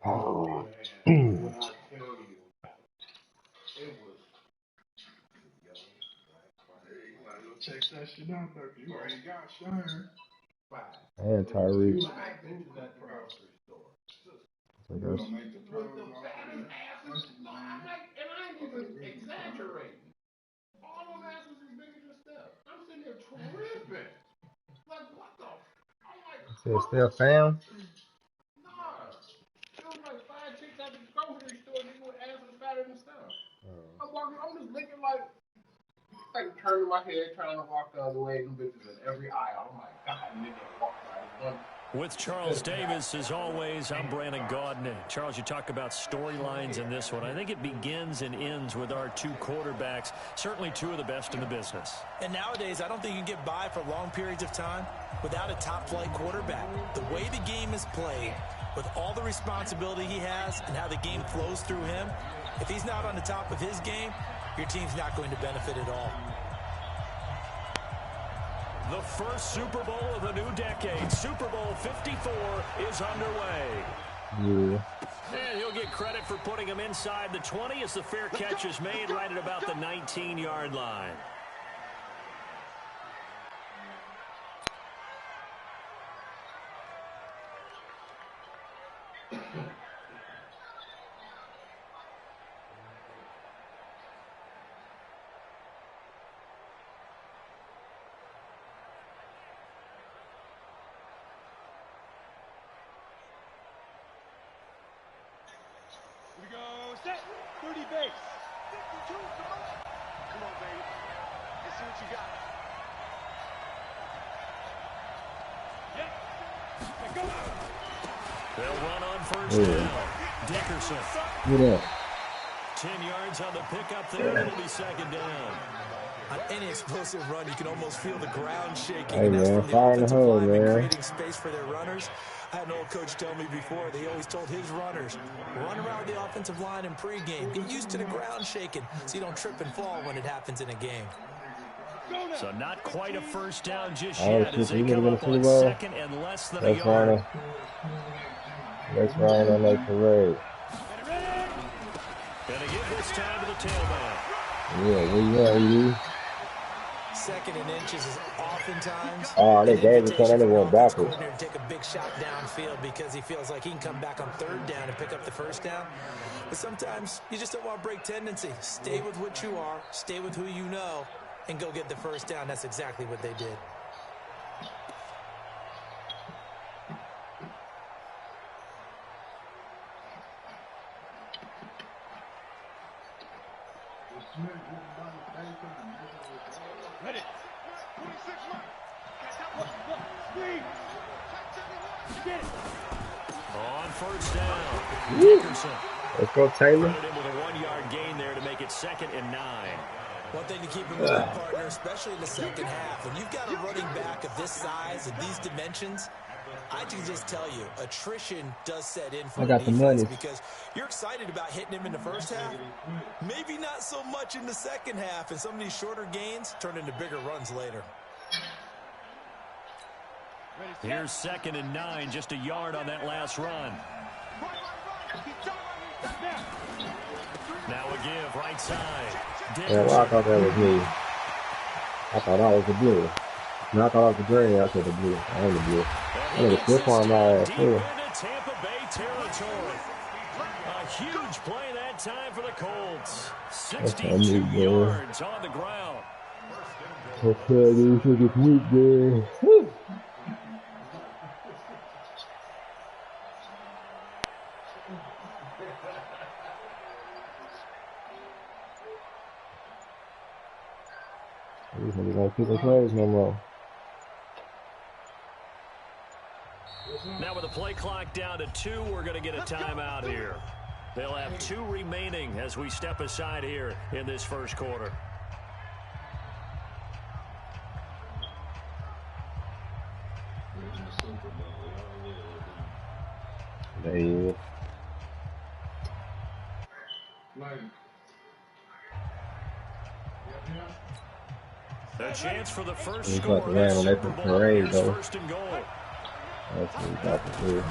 Oh. When I tell you, it was. Hey, you might go check that shit out, though, 'cause you already got Shine. And Tyreek. So don't make the pros off of that. I'm like, and I ain't even exaggerating. All those asses is bigger than Steph. I'm sitting here tripping. Like, what the? I'm like, Said still fam? nah. It was like 5 chicks at the grocery store, nigga, with asses fatter than Steph. I'm walking, I'm just looking like turning my head, trying to walk the other way. Them bitches in every aisle. I'm like, God, nigga, walk right. With Charles Davis, as always, I'm Brandon Gaudin. Charles, you talk about storylines in this one. I think it begins and ends with our 2 quarterbacks, certainly 2 of the best in the business. And nowadays, I don't think you can get by for long periods of time without a top-flight quarterback. The way the game is played, with all the responsibility he has and how the game flows through him, if he's not on the top of his game, your team's not going to benefit at all. The first Super Bowl of the new decade, Super Bowl 54, is underway. Yeah. And he'll get credit for putting him inside the 20 as the fair catch is made right at about the 19-yard line. We go set. 30 base. 52. Come on, baby. Let's see what you got. Yep. Let's go. They'll run on first down. Dickerson. Get up. 10 yards on the pickup there. It'll be second down. On any explosive run, you can almost feel the ground shaking. Hey, and that's man, from the fire in the offensive hole, linemen man. creating space for their runners. I had an old coach tell me before, they always told his runners, run around the offensive line in pregame. Get used to the ground shaking so you don't trip and fall when it happens in a game. So not quite a first down just Oh, yet shit, as they you need to come win up the Super on Bowl? second and less than a Let's yard. run on that parade. Gonna give this time to the tailback. Yeah, where you at, ED? Second and inches is oftentimes Oh, they an gave it to invitation him. They for an went offense backwards. coordinator to take a big shot downfield because he feels like he can come back on third down and pick up the first down. But sometimes you just don't want to break tendency. Stay with what you are, stay with who you know, and go get the first down. That's exactly what they did. Ready. 26 left. Look. Screen. Get it. On first down, Dickerson. Let's go, Taylor. Put it in with a 1-yard gain there to make it 2nd and 9. One thing to keep in mind, partner, especially in the second half, when you've got a running back of this size and these dimensions, I can just tell you, attrition does set in for I the got the defense money. because you're excited about hitting him in the first half. Maybe not so much in the second half, and some of these shorter gains turn into bigger runs later. Here's 2nd and 9, just a yard on that last run. Now a give, right side. Yeah, well, I thought that was me. I thought that was the blue. No, I thought that was the green. I said the blue. I ain't the blue. I need to flip on my ass, Deep too. into Tampa Bay territory. A huge play that time for the Colts. 62 yards on the ground. Okay, these niggas weak, man. Woo! These niggas ain't kicking plays no more. Now with the play clock down to 2, we're going to get a timeout here. They'll have 2 remaining as we step aside here in this first quarter. There he is. A chance for the first He's score about to of land the on that Super Bowl. parade, Here's though. 1st and goal. That's what he's about to do.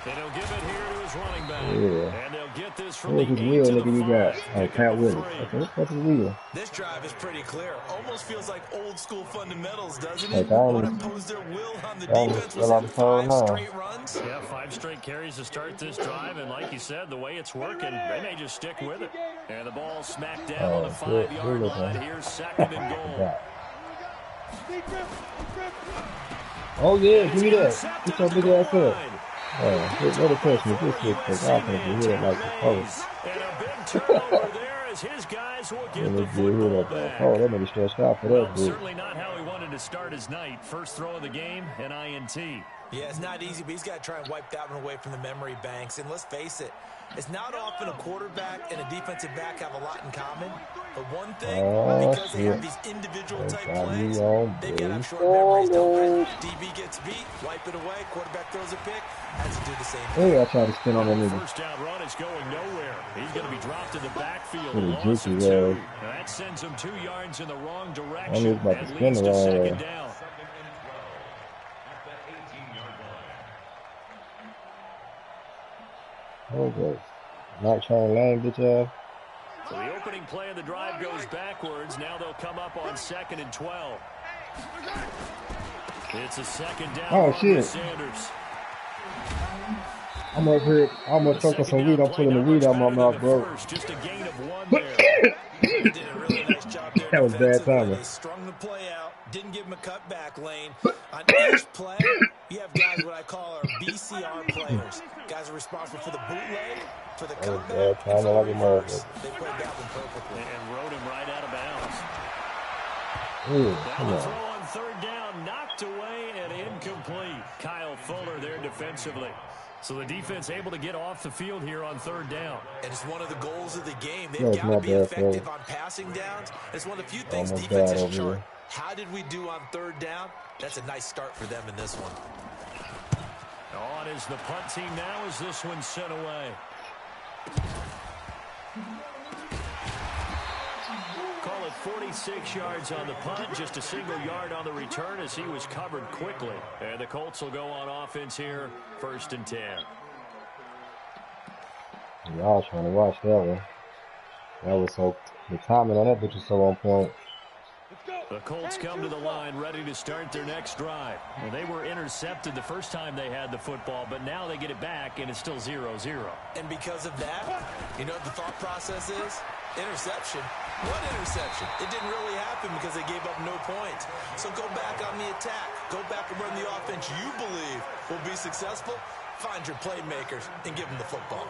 And he'll give it here to his running back. Yeah. And they'll get this from Where's the his 8 wheel, to nigga, the you 5. got? Oh, Pick Pat up a Willis. free. Okay, what's his wheel? This drive is pretty clear. Almost feels like old school fundamentals, doesn't it? Like, What imposed their will on the defense was fell it out the phone 5 now. straight runs? Yeah, 5 straight carries to start this drive, and like you said, the way it's working, they may just stick with it. And the ball smacked down on the 5-yard line. Here's 2nd and goal. Oh, yeah, give me that. Get your big ass up. Oh, what a catch me. This shit, because I can't hit it like the post. And a big turnover there as his guys will get the football back. Oh, that made me stretched out for Well, that dude. certainly not how he wanted to start his night. First throw of the game, an INT. Yeah, it's not easy, but he's got to try and wipe that one away from the memory banks. And let's face it, it's not often a quarterback and a defensive back have a lot in common. But one thing, because they have these individual type plays, they've got to have short memories, don't they? DB gets beat, wipe it away, quarterback throws a pick, has to do the same thing. Hey, I tried to spin on that nigga. First down run is going nowhere. He's going to be dropped in the backfield. Pretty Loss of juicy, 2. That sends him 2 yards in the wrong direction. I'm about to And spin leads the to wrong 2nd way. down. Oh, good. Not trying to land, bitch ass. So the opening play of the drive goes backwards. Now they'll come up on 2nd and 12. It's a 2nd down. Oh, shit. Sanders. I'm up here. I almost choked on some weed. I'm pulling the weed out my mouth, bro. Just a gain of 1 there. They did a really nice job there. That was bad timing. They strung the play out, didn't give him a cutback lane. On each play, you have guys what I call our BCR players. Guys are responsible for the bootleg, for the cutback, and for the reverse. They played that one perfectly. And rode him right out of bounds. Ooh, Now come the on. throw on 3rd down, knocked away and incomplete. Kyle Fuller there defensively. So the defense able to get off the field here on 3rd down. And it's one of the goals of the game. They've That was got my to be bad, effective bro. on passing downs. It's one of the few things Almost defenses died over chart. here. How did we do on 3rd down? That's a nice start for them in this one. On is the punt team now as this one's sent away. Call it 46 yards on the punt, just a single yard on the return as he was covered quickly. And the Colts will go on offense here, 1st and 10. Y'all trying to watch that one. That was so, the timing on that bitch was so on point. The Colts come to the line ready to start their next drive. Well, they were intercepted the first time they had the football, but now they get it back, and it's still 0-0. And because of that, you know what the thought process is? Interception. What interception? It didn't really happen because they gave up no points. So go back on the attack. Go back and run the offense you believe will be successful. Find your playmakers and give them the football.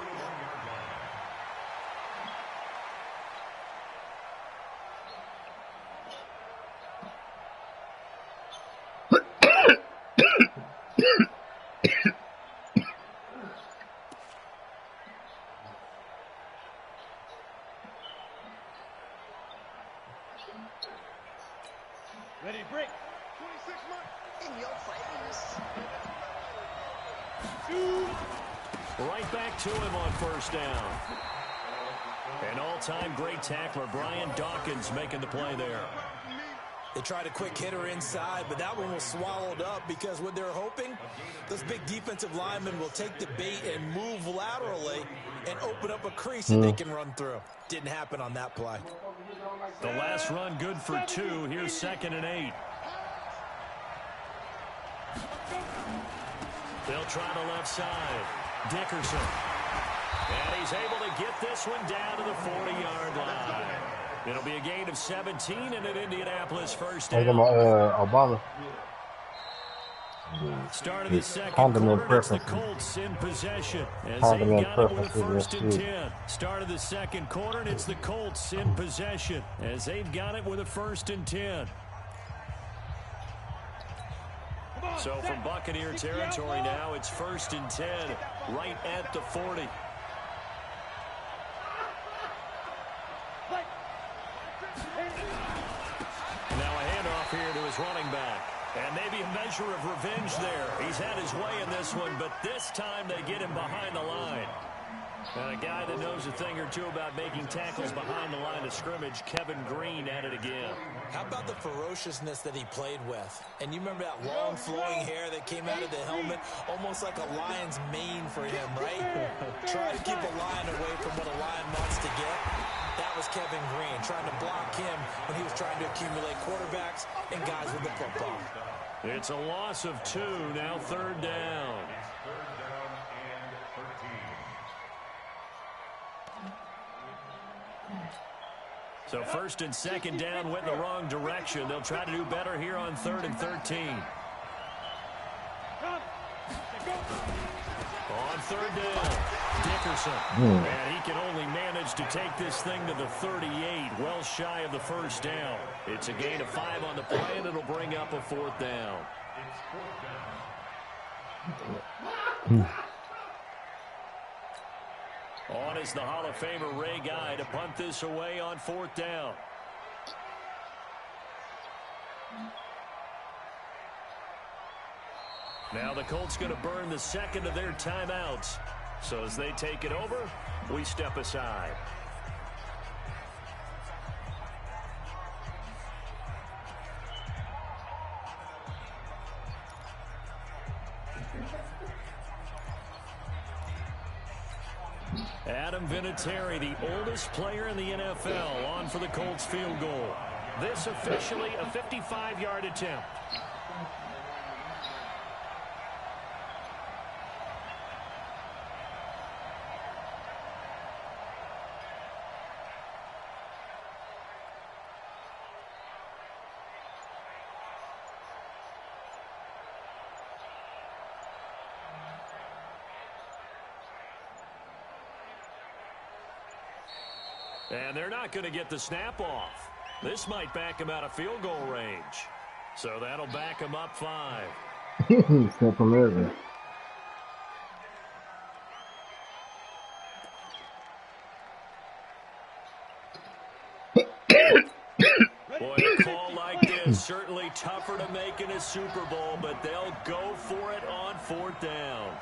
Ready, break. 26 months in your face. Right back to him on 1st down. An all-time great tackler, Brian Dawkins, making the play there. They tried a quick hitter inside, but that one was swallowed up because what they're hoping, those big defensive linemen will take the bait and move laterally and open up a crease that they can run through. Didn't happen on that play. The last run good for 2. Here's 2nd and 8. They'll try the left side. Dickerson. And he's able to get this one down to the 40-yard line. It'll be a gain of 17 and an Indianapolis first down. Obama. Start of the second Condiment quarter, it's the preferences. Colts in possession as they Condiment got it with a preferences, first and yes, 10. Start of the second quarter, and it's the Colts in possession as they've got it with a first and 10. So from Buccaneer territory now, it's first and 10 right at the 40. Now a handoff here to his running back. And maybe a measure of revenge there. He's had his way in this one, but this time they get him behind the line. And a guy that knows a thing or two about making tackles behind the line of scrimmage, Kevin Green, at it again. How about the ferociousness that he played with? And you remember that long flowing hair that came out of the helmet? Almost like a lion's mane for him, right? Try to keep a lion away from what a lion wants to get. That was Kevin Green, trying to block him when he was trying to accumulate quarterbacks and guys with the football. It's a loss of 2, now third down. So first and second down went in the wrong direction. They'll try to do better here on 3rd and 13. On 3rd down, Dickerson. And he can only manage to take this thing to the 38, well shy of the first down. It's a gain of 5 on the play, and it'll bring up a 4th down. On is the Hall of Famer Ray Guy to punt this away on 4th down. Now the Colts going to burn the second of their timeouts. So as they take it over, we step aside. Adam Vinatieri, the oldest player in the NFL, on for the Colts field goal. This officially a 55-yard attempt. And they're not going to get the snap off. This might back him out of field goal range. So that'll back him up 5. Step from everything. Boy, a call like this, certainly tougher to make in a Super Bowl, but they'll go for it on 4th down.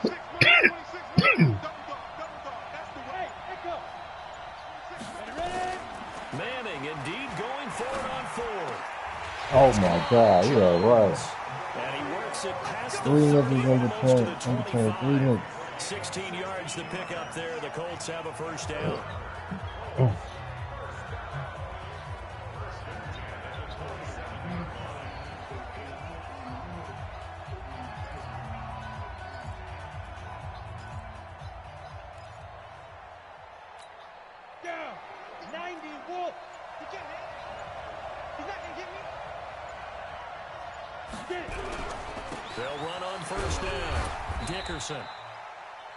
26, 26, Manning indeed going for it on 4th. Oh my God, you are right. And he works it past the 3 30, niggas in almost to the between 3 25. niggas. 16 yards to pick up there. The Colts have a first down. Down. 90 Wolf. He can't hit. He's not going to get me. They'll run on first down. Dickerson.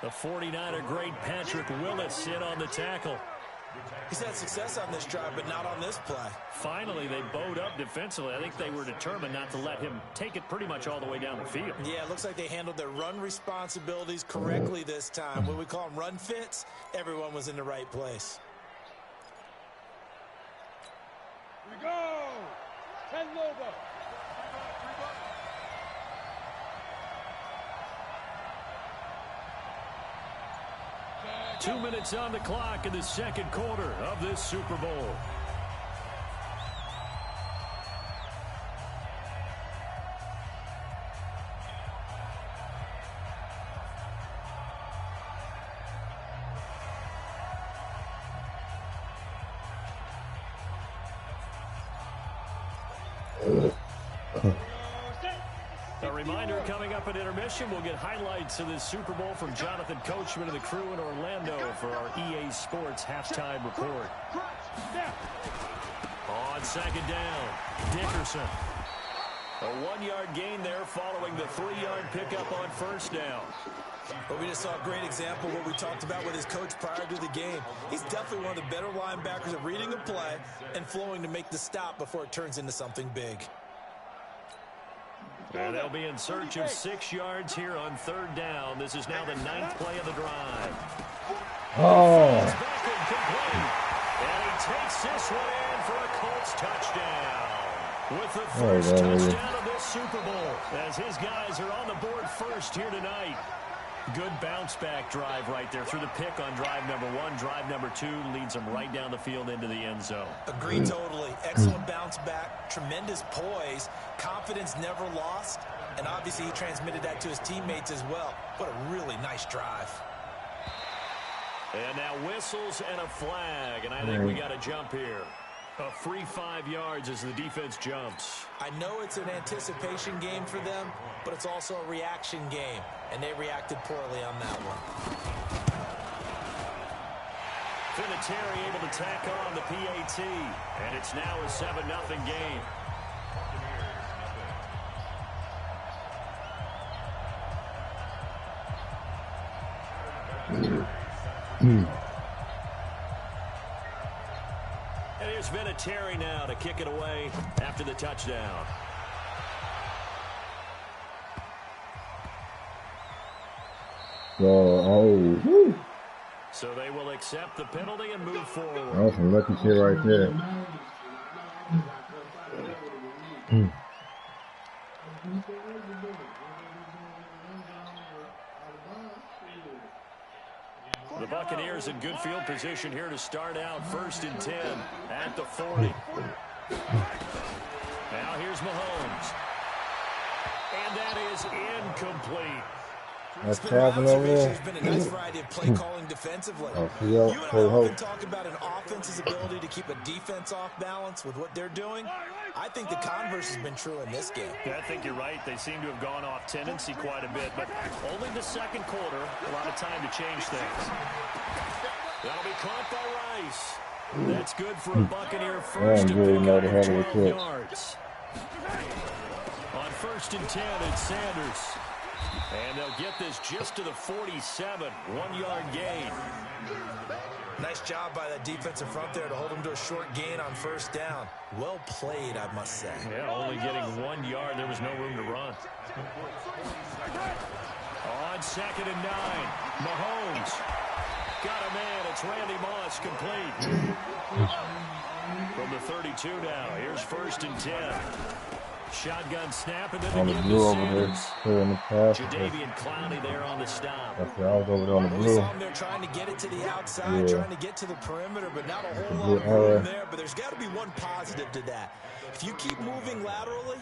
The 49er great Patrick Willis in on the tackle. He's had success on this drive, but not on this play. Finally, they bowed up defensively. I think they were determined not to let him take it pretty much all the way down the field. Yeah, it looks like they handled their run responsibilities correctly this time. When we call them run fits, everyone was in the right place. Here we go. 10 Lobo. 2 minutes on the clock in the second quarter of this Super Bowl. The reminder, coming up at intermission, we'll get highlights of this Super Bowl from Jonathan Coachman and the crew in Orlando for our EA Sports halftime report. On second down, Dickerson. A 1-yard gain there following the 3-yard pickup on first down. But we just saw a great example of what we talked about with his coach prior to the game. He's definitely one of the better linebackers at reading a play and flowing to make the stop before it turns into something big. And they'll be in search of 6 yards here on third down. This is now the 9th play of the drive. Oh. And he takes this one in for a Colts touchdown. With the first touchdown of this Super Bowl, as his guys are on the board first here tonight. Good bounce-back drive right there through the pick on drive number 1. Drive number 2 leads them right down the field into the end zone. Agreed totally. Excellent bounce back, tremendous poise, confidence never lost, and obviously he transmitted that to his teammates as well. What a really nice drive. And now whistles and a flag, and I think we got a jump here. A free 5 yards as the defense jumps. I know it's an anticipation game for them, but it's also a reaction game, and they reacted poorly on that one. Vinatieri able to tack on the PAT, and it's now a 7-0 game. And here's Vinatieri now to kick it away after the touchdown. So they will accept the penalty and move forward. That's some lucky shit right there. The Buccaneers in good field position here to start out 1st and 10 at the 40. Now here's Mahomes. And that is incomplete. That's Calvin over there. There's been a nice variety of play calling defensively. You and I often talk about an offense's ability to keep a defense off balance with what they're doing. I think the converse has been true in this game. Yeah, I think you're right. They seem to have gone off tendency quite a bit, but only the second quarter, a lot of time to change things. That'll be caught by Rice. That's good for a Buccaneer first to pick up 12 yards. On 1st and 10, it's Sanders. And they'll get this just to the 47, 1-yard gain. Nice job by that defensive front there to hold them to a short gain on 1st down. Well played, I must say. Yeah, only getting 1 yard. There was no room to run. On 2nd and 9, Mahomes. Got a man. It's Randy Moss complete. From the 32 now. Here's 1st and 10. Shotgun snap, and then on the blue over there, clearing the pass. Jadeveon Clowney there on the stop. That's I was over there on the blue. They're trying to get it to the outside, trying to get to the perimeter, but not a whole lot of room there. But there's got to be one positive to that. If you keep moving laterally,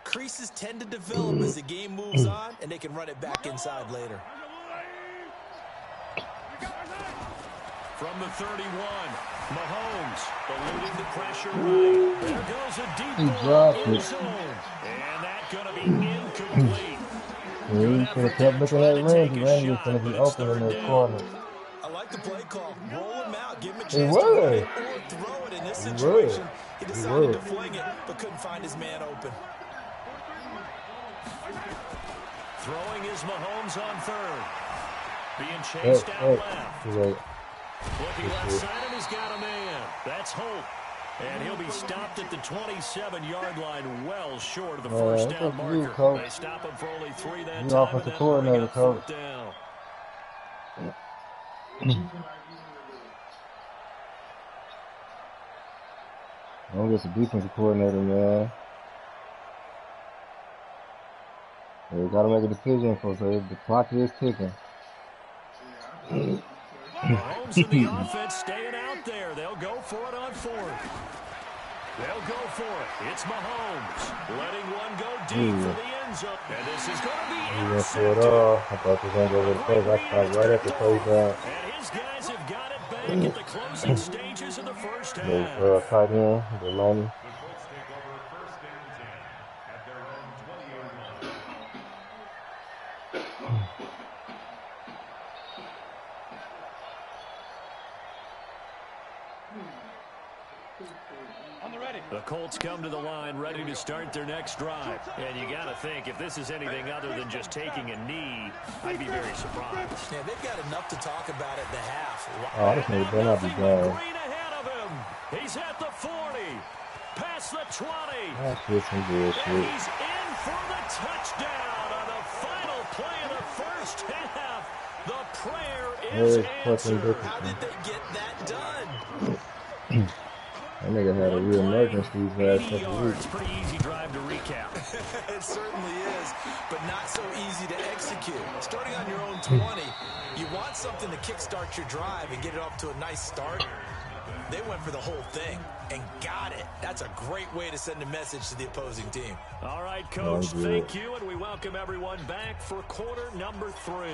creases tend to develop as the game moves on, and they can run it back inside later. From the 31, Mahomes eluding the pressure right. There goes a deep ball in zone. And that's going to be incomplete. He could have kept looking at Randy. Randy was going to be open in the corner. I like the play call. Roll him out. Give him a chance to run it or throw it in this situation. He decided to fling it, but couldn't find his man open. Throwing is Mahomes on 3rd. Being chased out left. Looking left side, and he's got a man. That's Hope. And he'll be stopped at the 27-yard line, well short of the first down marker. They stop him for only 3 that time, and then bring up 4th down. I'm just a defensive coordinator, man. We got to make a decision, so the clock is ticking. Mahomes and the offense staying out there. They'll go for it on 4th. They'll go for it. It's Mahomes letting one go deep for the end zone. And this is going to be intercepted. I thought he was going to go over the face. I stopped right at the touchdown. And his guys have got it back at the closing stages of the first half. Tight end, Deloney. On the ready. The Colts come to the line ready to start their next drive. And you got to think, if this is anything other than just taking a knee, I'd be very surprised. Yeah, they've got enough to talk about at the half. Oh, this nigga better not be bad. Green ahead of him. He's at the 40. Past the 20. That's just some bullshit. And he's in for the touchdown on the final play of the first half. The prayer is answered. How did they get that done? That nigga had a real emergency these last 80 couple yards. weeks. Pretty easy drive to recap. It certainly is, but not so easy to execute. Starting on your own 20, you want something to kickstart your drive and get it off to a nice start. They went for the whole thing and got it. That's a great way to send a message to the opposing team. All right, Coach, thank you, and we welcome everyone back for quarter number 3.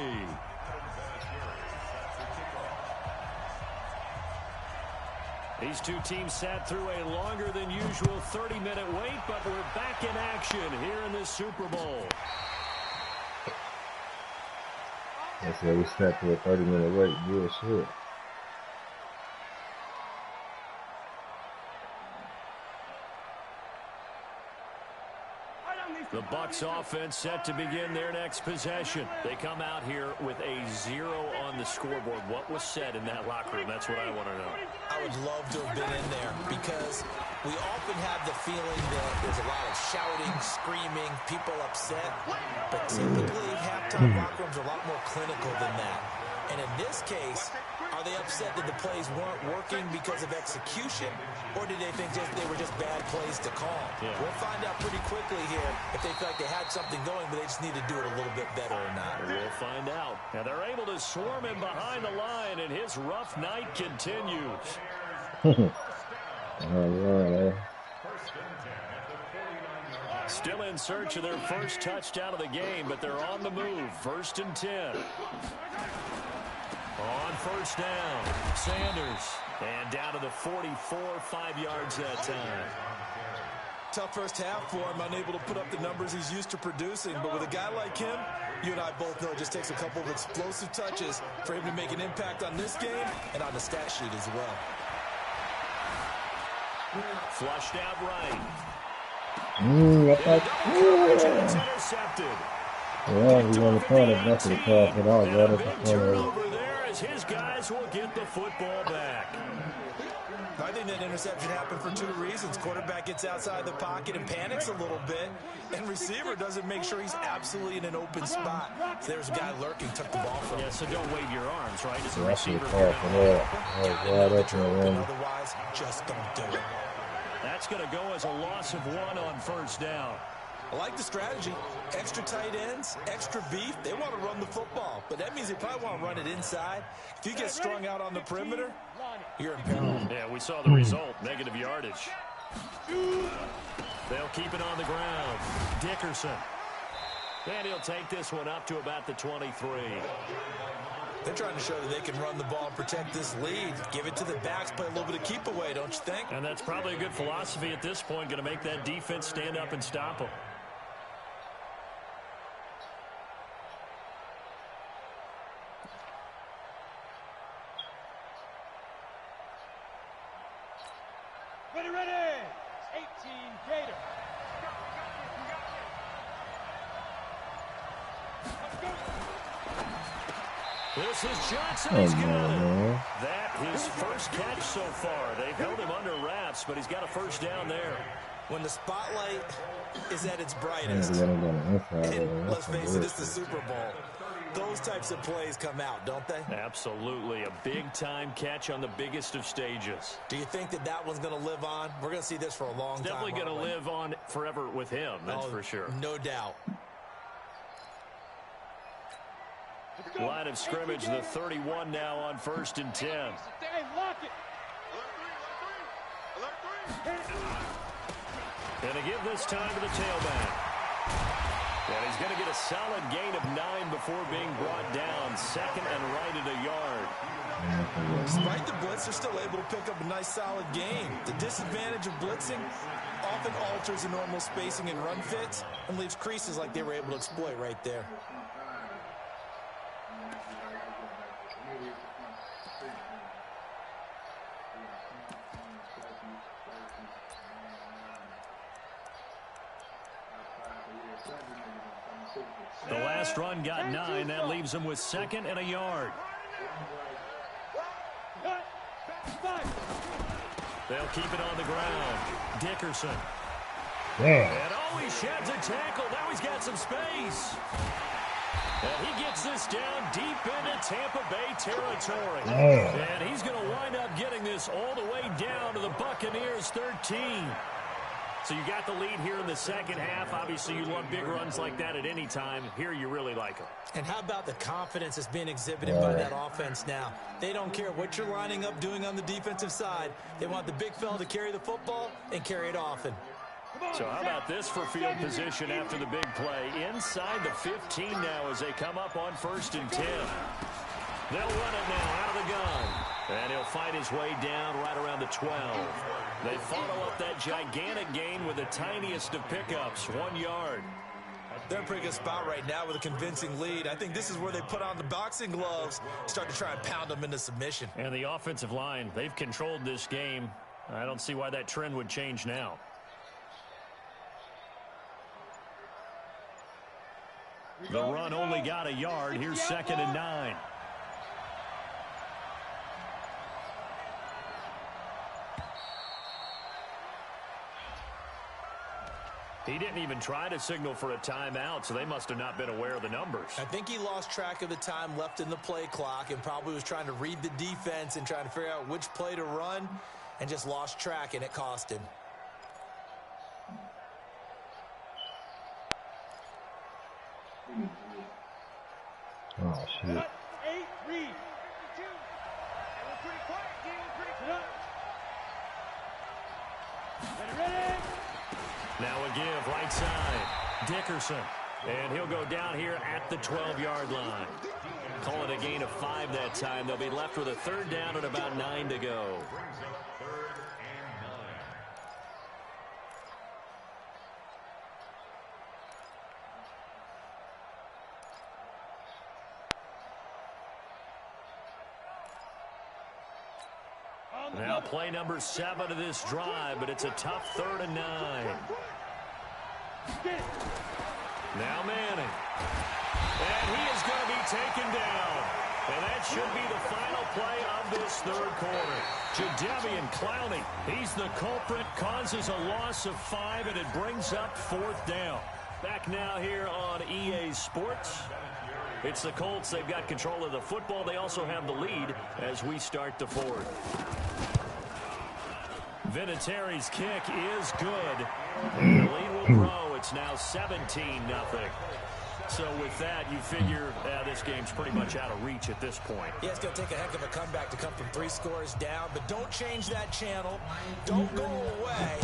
These two teams sat through a longer than usual 30-minute wait, but we're back in action here in the Super Bowl. I said we sat through a 30-minute wait. Bullshit. The Bucs offense set to begin their next possession. They come out here with a 0 on the scoreboard. What was said in that locker room? That's what I want to know. I would love to have been in there because we often have the feeling that there's a lot of shouting, screaming, people upset. But typically, halftime locker rooms are a lot more clinical than that. And in this case, are they upset that the plays weren't working because of execution, or did they think they were just bad plays to call? Yeah. We'll find out pretty quickly here if they feel like they had something going, but they just need to do it a little bit better or not. We'll find out. And they're able to swarm him behind the line, and his rough night continues. Still in search of their first touchdown of the game, but they're on the move. 1st and 10. On first down, Sanders. And down to the 44, 5 yards that time. Tough first half for him, unable to put up the numbers he's used to producing. But with a guy like him, you and I both know it just takes a couple of explosive touches for him to make an impact on this game and on the stat sheet as well. Flushed out right. It's intercepted. Yeah, we want to call it back to the pass, but I was right at the corner. Over there as his guys will get the football back. I think that interception happened for 2 reasons. Quarterback gets outside the pocket and panics a little bit, and receiver doesn't make sure he's absolutely in an open spot. So there's a guy lurking, took the ball from him. Yeah, so don't wave your arms, right? As a That's receiver. Otherwise, just don't do it. That's going to go as a loss of 1 on first down. I like the strategy. Extra tight ends, extra beef. They want to run the football, but that means they probably want to run it inside. If you get strung out on the perimeter, you're in peril. Yeah, we saw the result. Negative yardage. They'll keep it on the ground. Dickerson. And he'll take this one up to about the 23. They're trying to show that they can run the ball and protect this lead. Give it to the backs, play a little bit of keep away, don't you think? And that's probably a good philosophy at this point. Going to make that defense stand up and stop them. Ready. 18 Gator. This is Johnson. He's got it. That his first catch so far. They've held him under wraps, but he's got a first down there. When the spotlight is at its brightest, and let's face it, it's the Super Bowl. Those types of plays come out, don't they? Absolutely. A big-time catch on the biggest of stages. Do you think that that one's going to live on? We're going to see this for a long time. Definitely going to live on forever with him, that's for sure. No doubt. Line of scrimmage, the 31 now on 1st and 10. Hey, lock it. And to give this time to the tailback. And he's going to get a solid gain of 9 before being brought down. 2nd and right at a yard. Despite the blitz, they're still able to pick up a nice solid gain. The disadvantage of blitzing often alters the normal spacing and run fits and leaves creases like they were able to exploit right there. The last run got 9. That leaves them with 2nd and a yard. They'll keep it on the ground. Dickerson. Damn. And he sheds a tackle. Now he's got some space. And he gets this down deep into Tampa Bay territory. Damn. And he's going to wind up getting this all the way down to the Buccaneers 13. So you got the lead here in the second half. Obviously, you love big runs like that at any time. Here, you really like them. And how about the confidence that's being exhibited by that offense now? They don't care what you're lining up doing on the defensive side. They want the big fella to carry the football and carry it often. So how about this for field position after the big play? Inside the 15 now as they come up on 1st and 10. They'll run it now out of the gun. And he'll fight his way down right around the 12. They follow up that gigantic gain with the tiniest of pickups, 1 yard. They're in a pretty good spot right now with a convincing lead. I think this is where they put on the boxing gloves, start to try and pound them into submission. And the offensive line, they've controlled this game. I don't see why that trend would change now. The run only got a yard. Here's 2nd and 9. He didn't even try to signal for a timeout, so they must have not been aware of the numbers. I think he lost track of the time left in the play clock and probably was trying to read the defense and trying to figure out which play to run and just lost track, and it cost him. Oh, shit. 8 read. Ready. Now a give right side. Dickerson. And he'll go down here at the 12-yard line. Call it a gain of 5 that time. They'll be left with a 3rd down and about 9 to go. Now play number 7 of this drive, but it's a tough 3rd and 9. Now Manning. And he is going to be taken down. And that should be the final play of this 3rd quarter. Jadeveon Clowney, he's the culprit, causes a loss of 5, and it brings up 4th down. Back now here on EA Sports. It's the Colts. They've got control of the football. They also have the lead as we start the 4th. Vinatieri's kick is good. The lead will grow. It's now 17-0. So with that, you figure this game's pretty much out of reach at this point. Yeah, it's going to take a heck of a comeback to come from 3 scores down, but don't change that channel. Don't go away.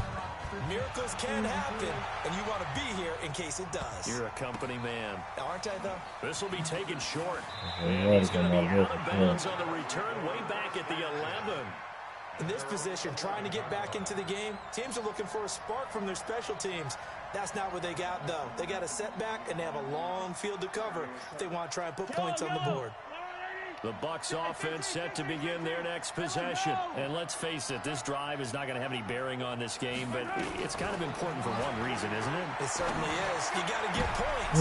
Miracles can happen, and you want to be here in case it does. You're a company man. Aren't I, though? This will be taken short. And he's going to be out of bounds on the return way back at the 11. In this position, trying to get back into the game, teams are looking for a spark from their special teams. That's not what they got, though. They got a setback, and they have a long field to cover if they want to try and put points on the board. The Bucs offense set to begin their next possession. And let's face it, this drive is not going to have any bearing on this game, but it's kind of important for one reason, isn't it? It certainly is. You got to get points.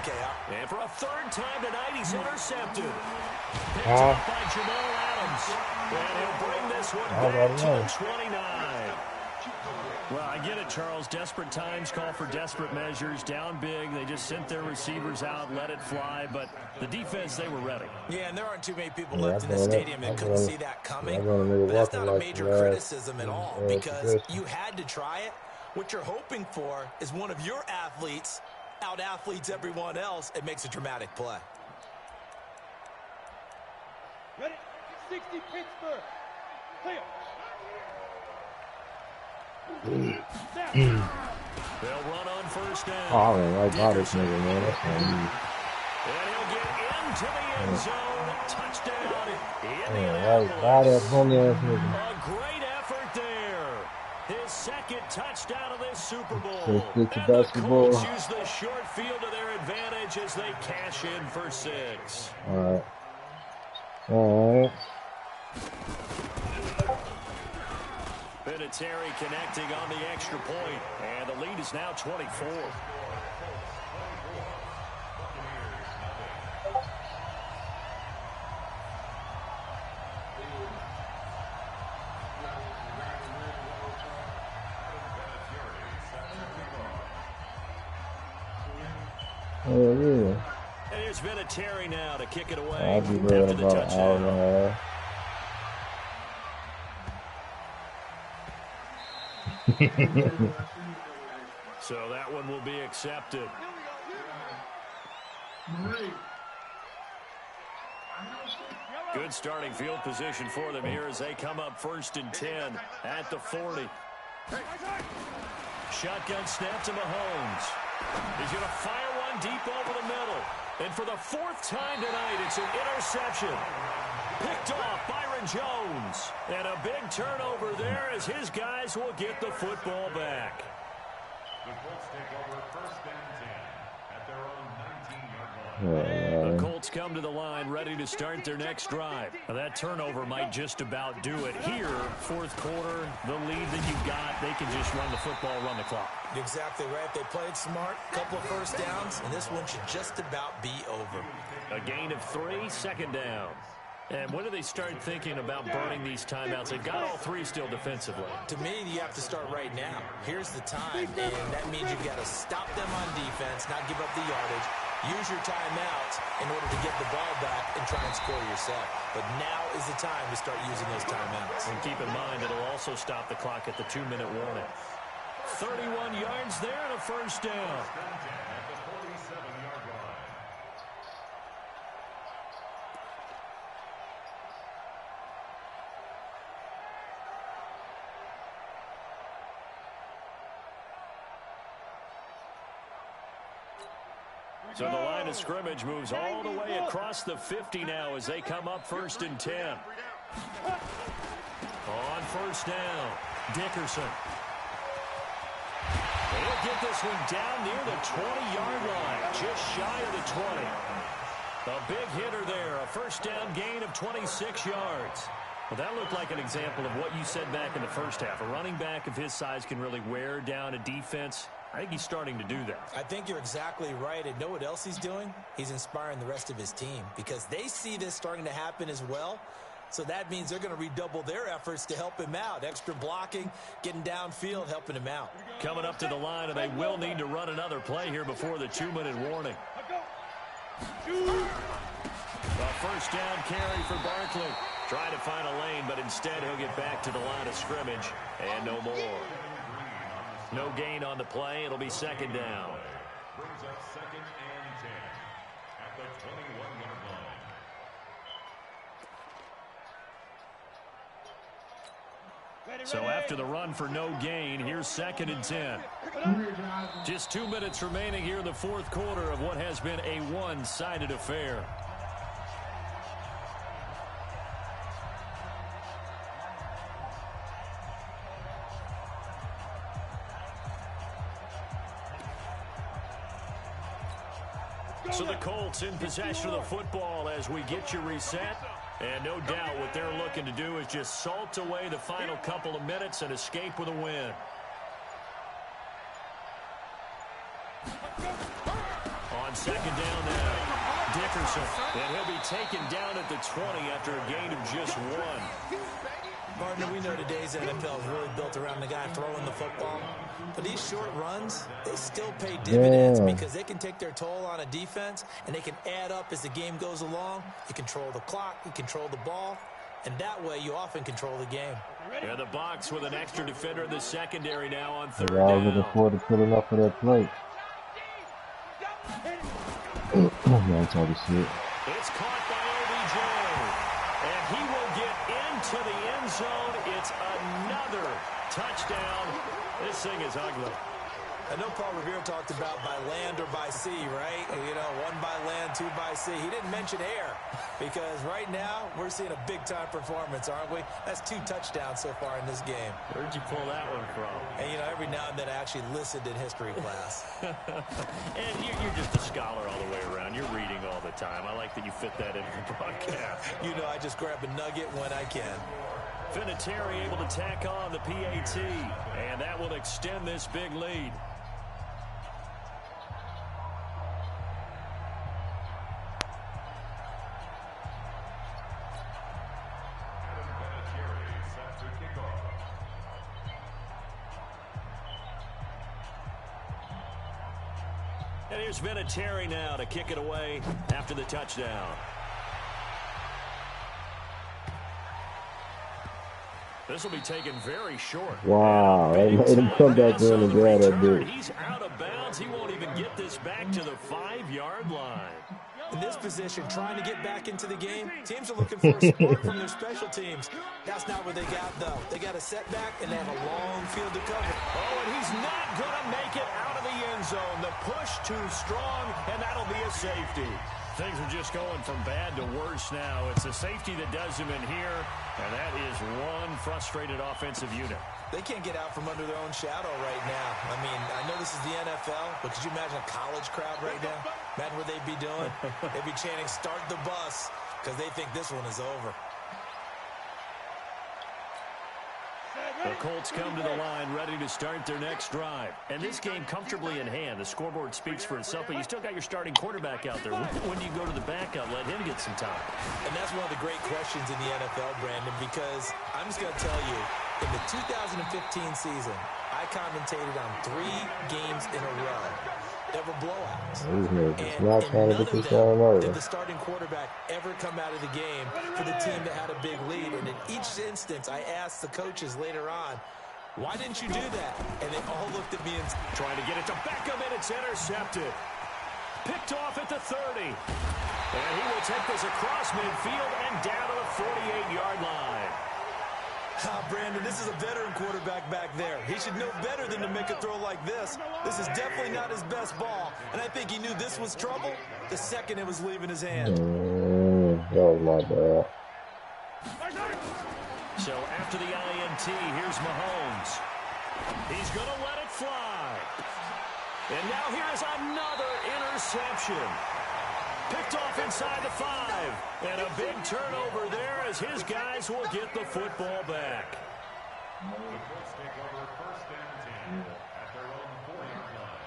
Okay. And for a 3rd time tonight, he's intercepted. Picked up by Jamal Adams. And he'll bring this one back to the 29. Well, I get it, Charles. Desperate times call for desperate measures. Down big. They just sent their receivers out, let it fly. But the defense, they were ready. Yeah, and there aren't too many people left in the stadium that couldn't see that coming. But that's not a major criticism at all because you had to try it. What you're hoping for is one of your athletes out-athletes everyone else. It makes a dramatic play. Ready? 60 Pittsburgh. Clear. They'll run on 1st down. Oh, I don't like about this nigga, man. That's not easy. And he'll get into the end zone. Touchdown in the Indianapolis. A great effort there. His 2nd touchdown of this Super Bowl. The And the basketball. Colts use the short field to their advantage as they cash in for 6. All right. Vinatieri connecting on the extra point, and the lead is now 24. Oh, yeah. And here's Vinatieri now to kick it away I'll be there in after the about an hour and touchdown. a half. So that one will be accepted. Good starting field position for them here as they come up 1st and 10 at the 40. Shotgun snap to Mahomes. He's going to fire one deep over the middle. And for the 4th time tonight, it's an interception. Picked off Byron Jones. And a big turnover there as his guys will get the football back. The Colts take over 1st and 10 at their own 19-yard line. The Colts come to the line ready to start their next drive. Now, that turnover might just about do it here. 4th quarter, the lead that you've got, they can just run the football, run the clock. Exactly right. They played smart, couple of 1st downs, and this one should just about be over. A gain of 3, 2nd down. And when do they start thinking about burning these timeouts? They've got all 3 still defensively. To me, you have to start right now. Here's the time, and that means you've got to stop them on defense, not give up the yardage, use your timeouts in order to get the ball back and try and score yourself. But now is the time to start using those timeouts. And keep in mind, it'll also stop the clock at the 2-minute warning. 31 yards there and a 1st down. So the line of scrimmage moves all the way across the 50 now as they come up 1st and 10. On 1st down, Dickerson. They'll get this one down near the 20-yard line, just shy of the 20. A big hitter there, a 1st down gain of 26 yards. Well, that looked like an example of what you said back in the 1st half. A running back of his size can really wear down a defense. I think he's starting to do that. I think you're exactly right. And know what else he's doing? He's inspiring the rest of his team because they see this starting to happen as well. So that means they're going to redouble their efforts to help him out. Extra blocking, getting downfield, helping him out. Coming up to the line, and they will need to run another play here before the 2-minute warning. A 1st down carry for Barkley. Trying to find a lane, but instead he'll get back to the line of scrimmage. And no more. No gain on the play. It'll be 2nd down. Brings up 2nd and 10 at the 21-yard line. So after the run for no gain, here's 2nd and 10. Just 2 minutes remaining here in the 4th quarter of what has been a one-sided affair. So the Colts in possession of the football as we get you reset. And no doubt what they're looking to do is just salt away the final couple of minutes and escape with a win. On 2nd down now, Dickerson. And he'll be taken down at the 20 after a gain of just 1. Partner, we know today's NFL is really built around the guy throwing the football. But these short runs, they still pay dividends because they can take their toll on a defense, and they can add up as the game goes along. You control the clock, you control the ball, and that way you often control the game. Yeah, the box with an extra defender in the secondary now on 3rd They're all down. looking forward to putting up for that plate. Man, talking shit. It's caught by OBJ, and he will get into the end zone. It's another touchdown. This thing is ugly. I know Paul Revere talked about by land or by sea, right? You know, 1 by land, 2 by sea. He didn't mention air because right now we're seeing a big-time performance, aren't we? That's 2 touchdowns so far in this game. Where'd you pull that one from? And, you know, every now and then I actually listened in history class. And you're just a scholar all the way around. You're reading all the time. I like that you fit that into the broadcast. You know, I just grab a nugget when I can. Vinatieri able to tack on the PAT, and that will extend this big lead. And here's Vinatieri now to kick it away after the touchdown. This will be taken very short. Wow, they made him come back in and grab that bitch. He's out of bounds. He won't even get this back to the 5-yard line. In this position, trying to get back into the game, teams are looking for a spark from their special teams. That's not what they got, though. They got a setback, and they have a long field to cover. Oh, and he's not going to make it out of the end zone. The push too strong, and that'll be a safety. Things are just going from bad to worse now. It's a safety that does him in here, and that is one frustrated offensive unit. They can't get out from under their own shadow right now. I mean, I know this is the NFL, but could you imagine a college crowd right now? Imagine what they'd be doing. They'd be chanting, "Start the bus," because they think this one is over. The Colts come to the line ready to start their next drive. And this game comfortably in hand. The scoreboard speaks for itself, but you still got your starting quarterback out there. When do you go to the backup? Let him get some time. And that's one of the great questions in the NFL, Brandon, because I'm just going to tell you, in the 2015 season, I commentated on 3 games in a row that were blowouts. And none of them did the starting quarterback ever come out of the game for the team that had a big lead. And in each instance, I asked the coaches later on, why didn't you do that? And they all looked at me and trying to get it to Beckham, and it's intercepted. Picked off at the 30. And he will take this across midfield and down to the 48-yard line. Brandon, this is a veteran quarterback back there. He should know better than to make a throw like this. This is definitely not his best ball, and I think he knew this was trouble the second it was leaving his hand. That was my bad. So after the INT, here's Mahomes. He's going to let it fly. And now here's another interception. Picked off inside the 5. And a big turnover there as his guys will get the football back. The Colts take over first and 10 at their own 4-yard line.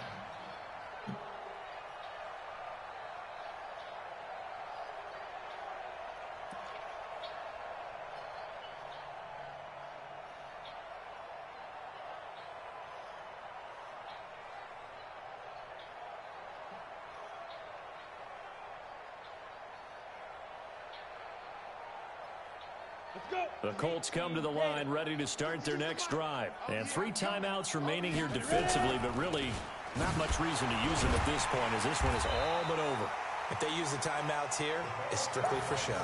The Colts come to the line ready to start their next drive. And 3 timeouts remaining here defensively, but really not much reason to use them at this point as this one is all but over. If they use the timeouts here, it's strictly for show.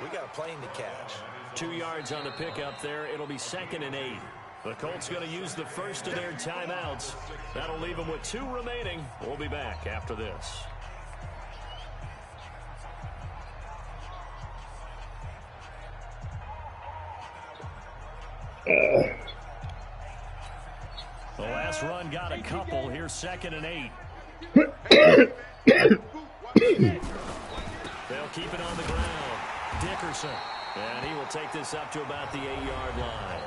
We got a plane to catch. 2 yards on the pickup there. It'll be 2nd and 8. The Colts going to use the first of their timeouts. That'll leave them with 2 remaining. We'll be back after this. The last run got a couple. Here's 2nd and 8. They'll keep it on the ground. Dickerson. And he will take this up to about the 8-yard line.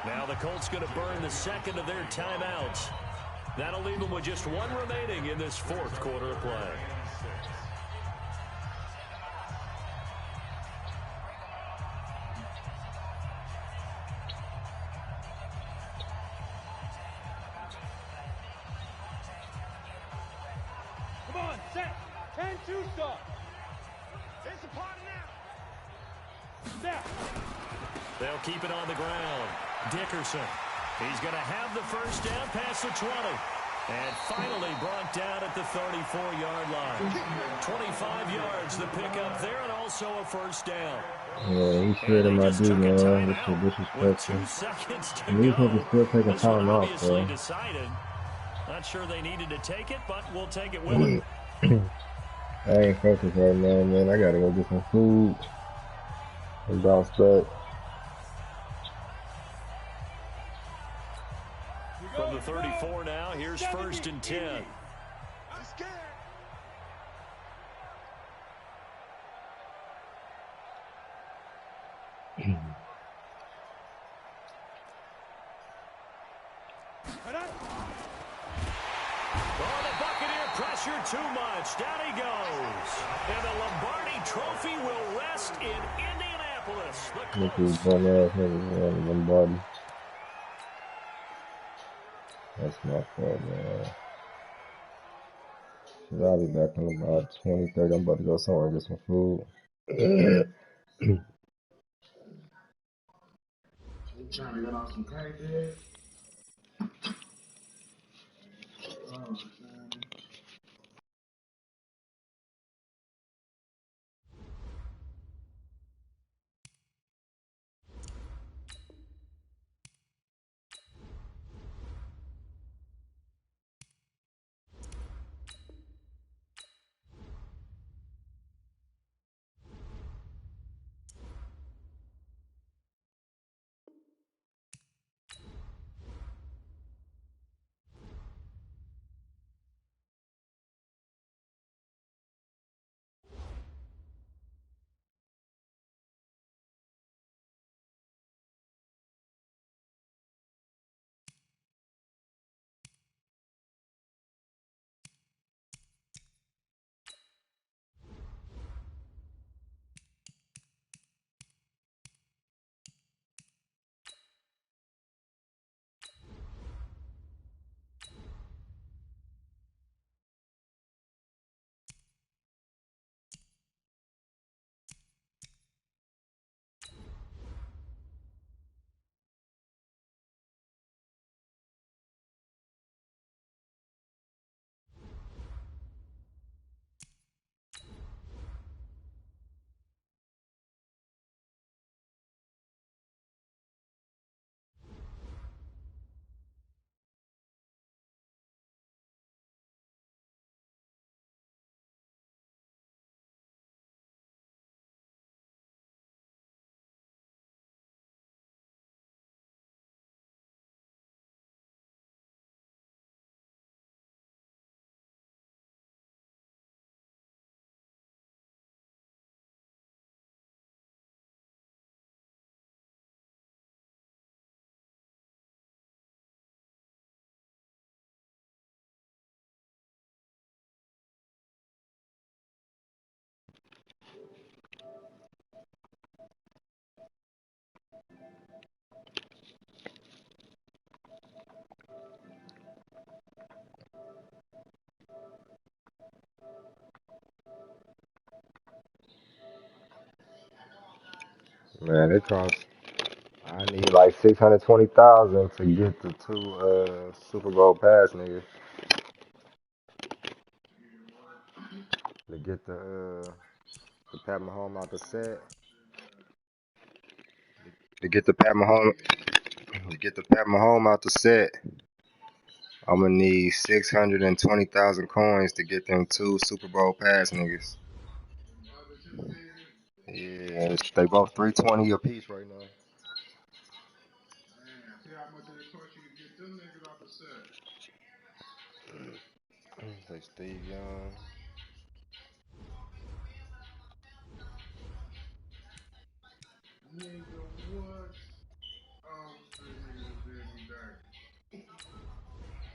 Now the Colts going to burn the 2nd of their timeouts. That'll leave them with just 1 remaining in this 4th quarter of play. Come on, set. 10-2 start. It's a party now. Set. They'll keep it on the ground. Dickerson. He's going to have the first down past the 20. And finally brought down at the 34-yard line. 25 yards the pickup there, and also a first down. Yeah, he shit in my dude, man. This is disrespectful. 2 seconds to And these go. niggas still taking This one time off, obviously bro. decided. Not sure they needed to take it, but we'll take it with them. I ain't focused right now, man. I gotta go get some food and bounce back. From the 34 now, here's 1st and 10. I'm scared. Oh, the Buccaneer pressure too much. Down he goes. And the Lombardi Trophy will rest in Indianapolis. Look at these bum ass niggas on Lombardi. That's my fault, man. I'll be back in about 20, 30. I'm about to go somewhere and get some food. You trying to get on some crackhead? Oh, man. Man, it costs. I need like 620,000 to get the two Super Bowl pass, nigga. To get the Pat Mahomes out the set. To get the Pat Mahomes out the set. I'm gonna need 620,000 coins to get them two Super Bowl pass niggas. Yeah, they both 320 apiece right now. Man, see how much it cost you to get them niggas off the set. Say Steve Young. Nigga, what? Oh, shit, nigga just did me dirty.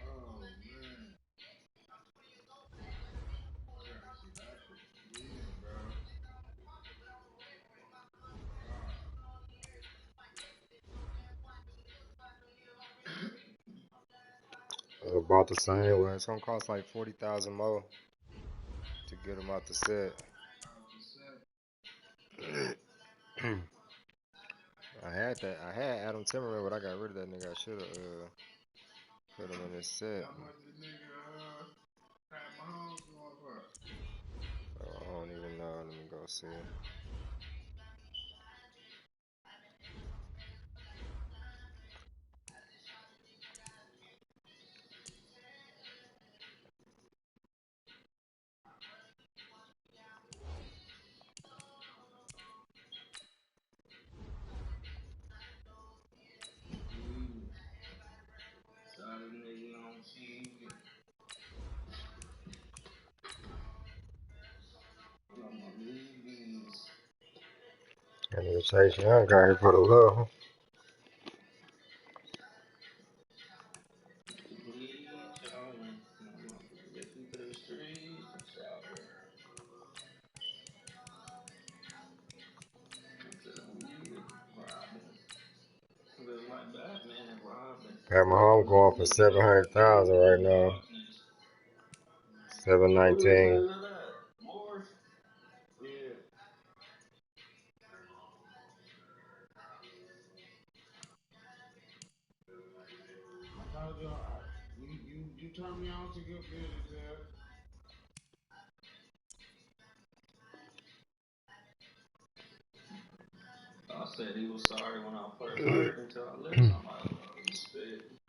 Oh, man. I gotta see that shit again, bro. God. About the same. Well, it's gonna cost like 40,000 more to get them out the set. Off the set. I had that. I had Adam Timmerman, but I got rid of that nigga. I should have put him in this set. How much the nigga, Pat Mahomes going for? I don't even know. Let me go see. Solid nigga on TV. I'm on these. That nigga Chase Young got here for the love. Pat Mahomes going for 700,000 right now. 7-19. More. Yeah. I told you, you turned me on to good business there. I said he was sorry when I first heard until I listened. I'm like, oh, spit.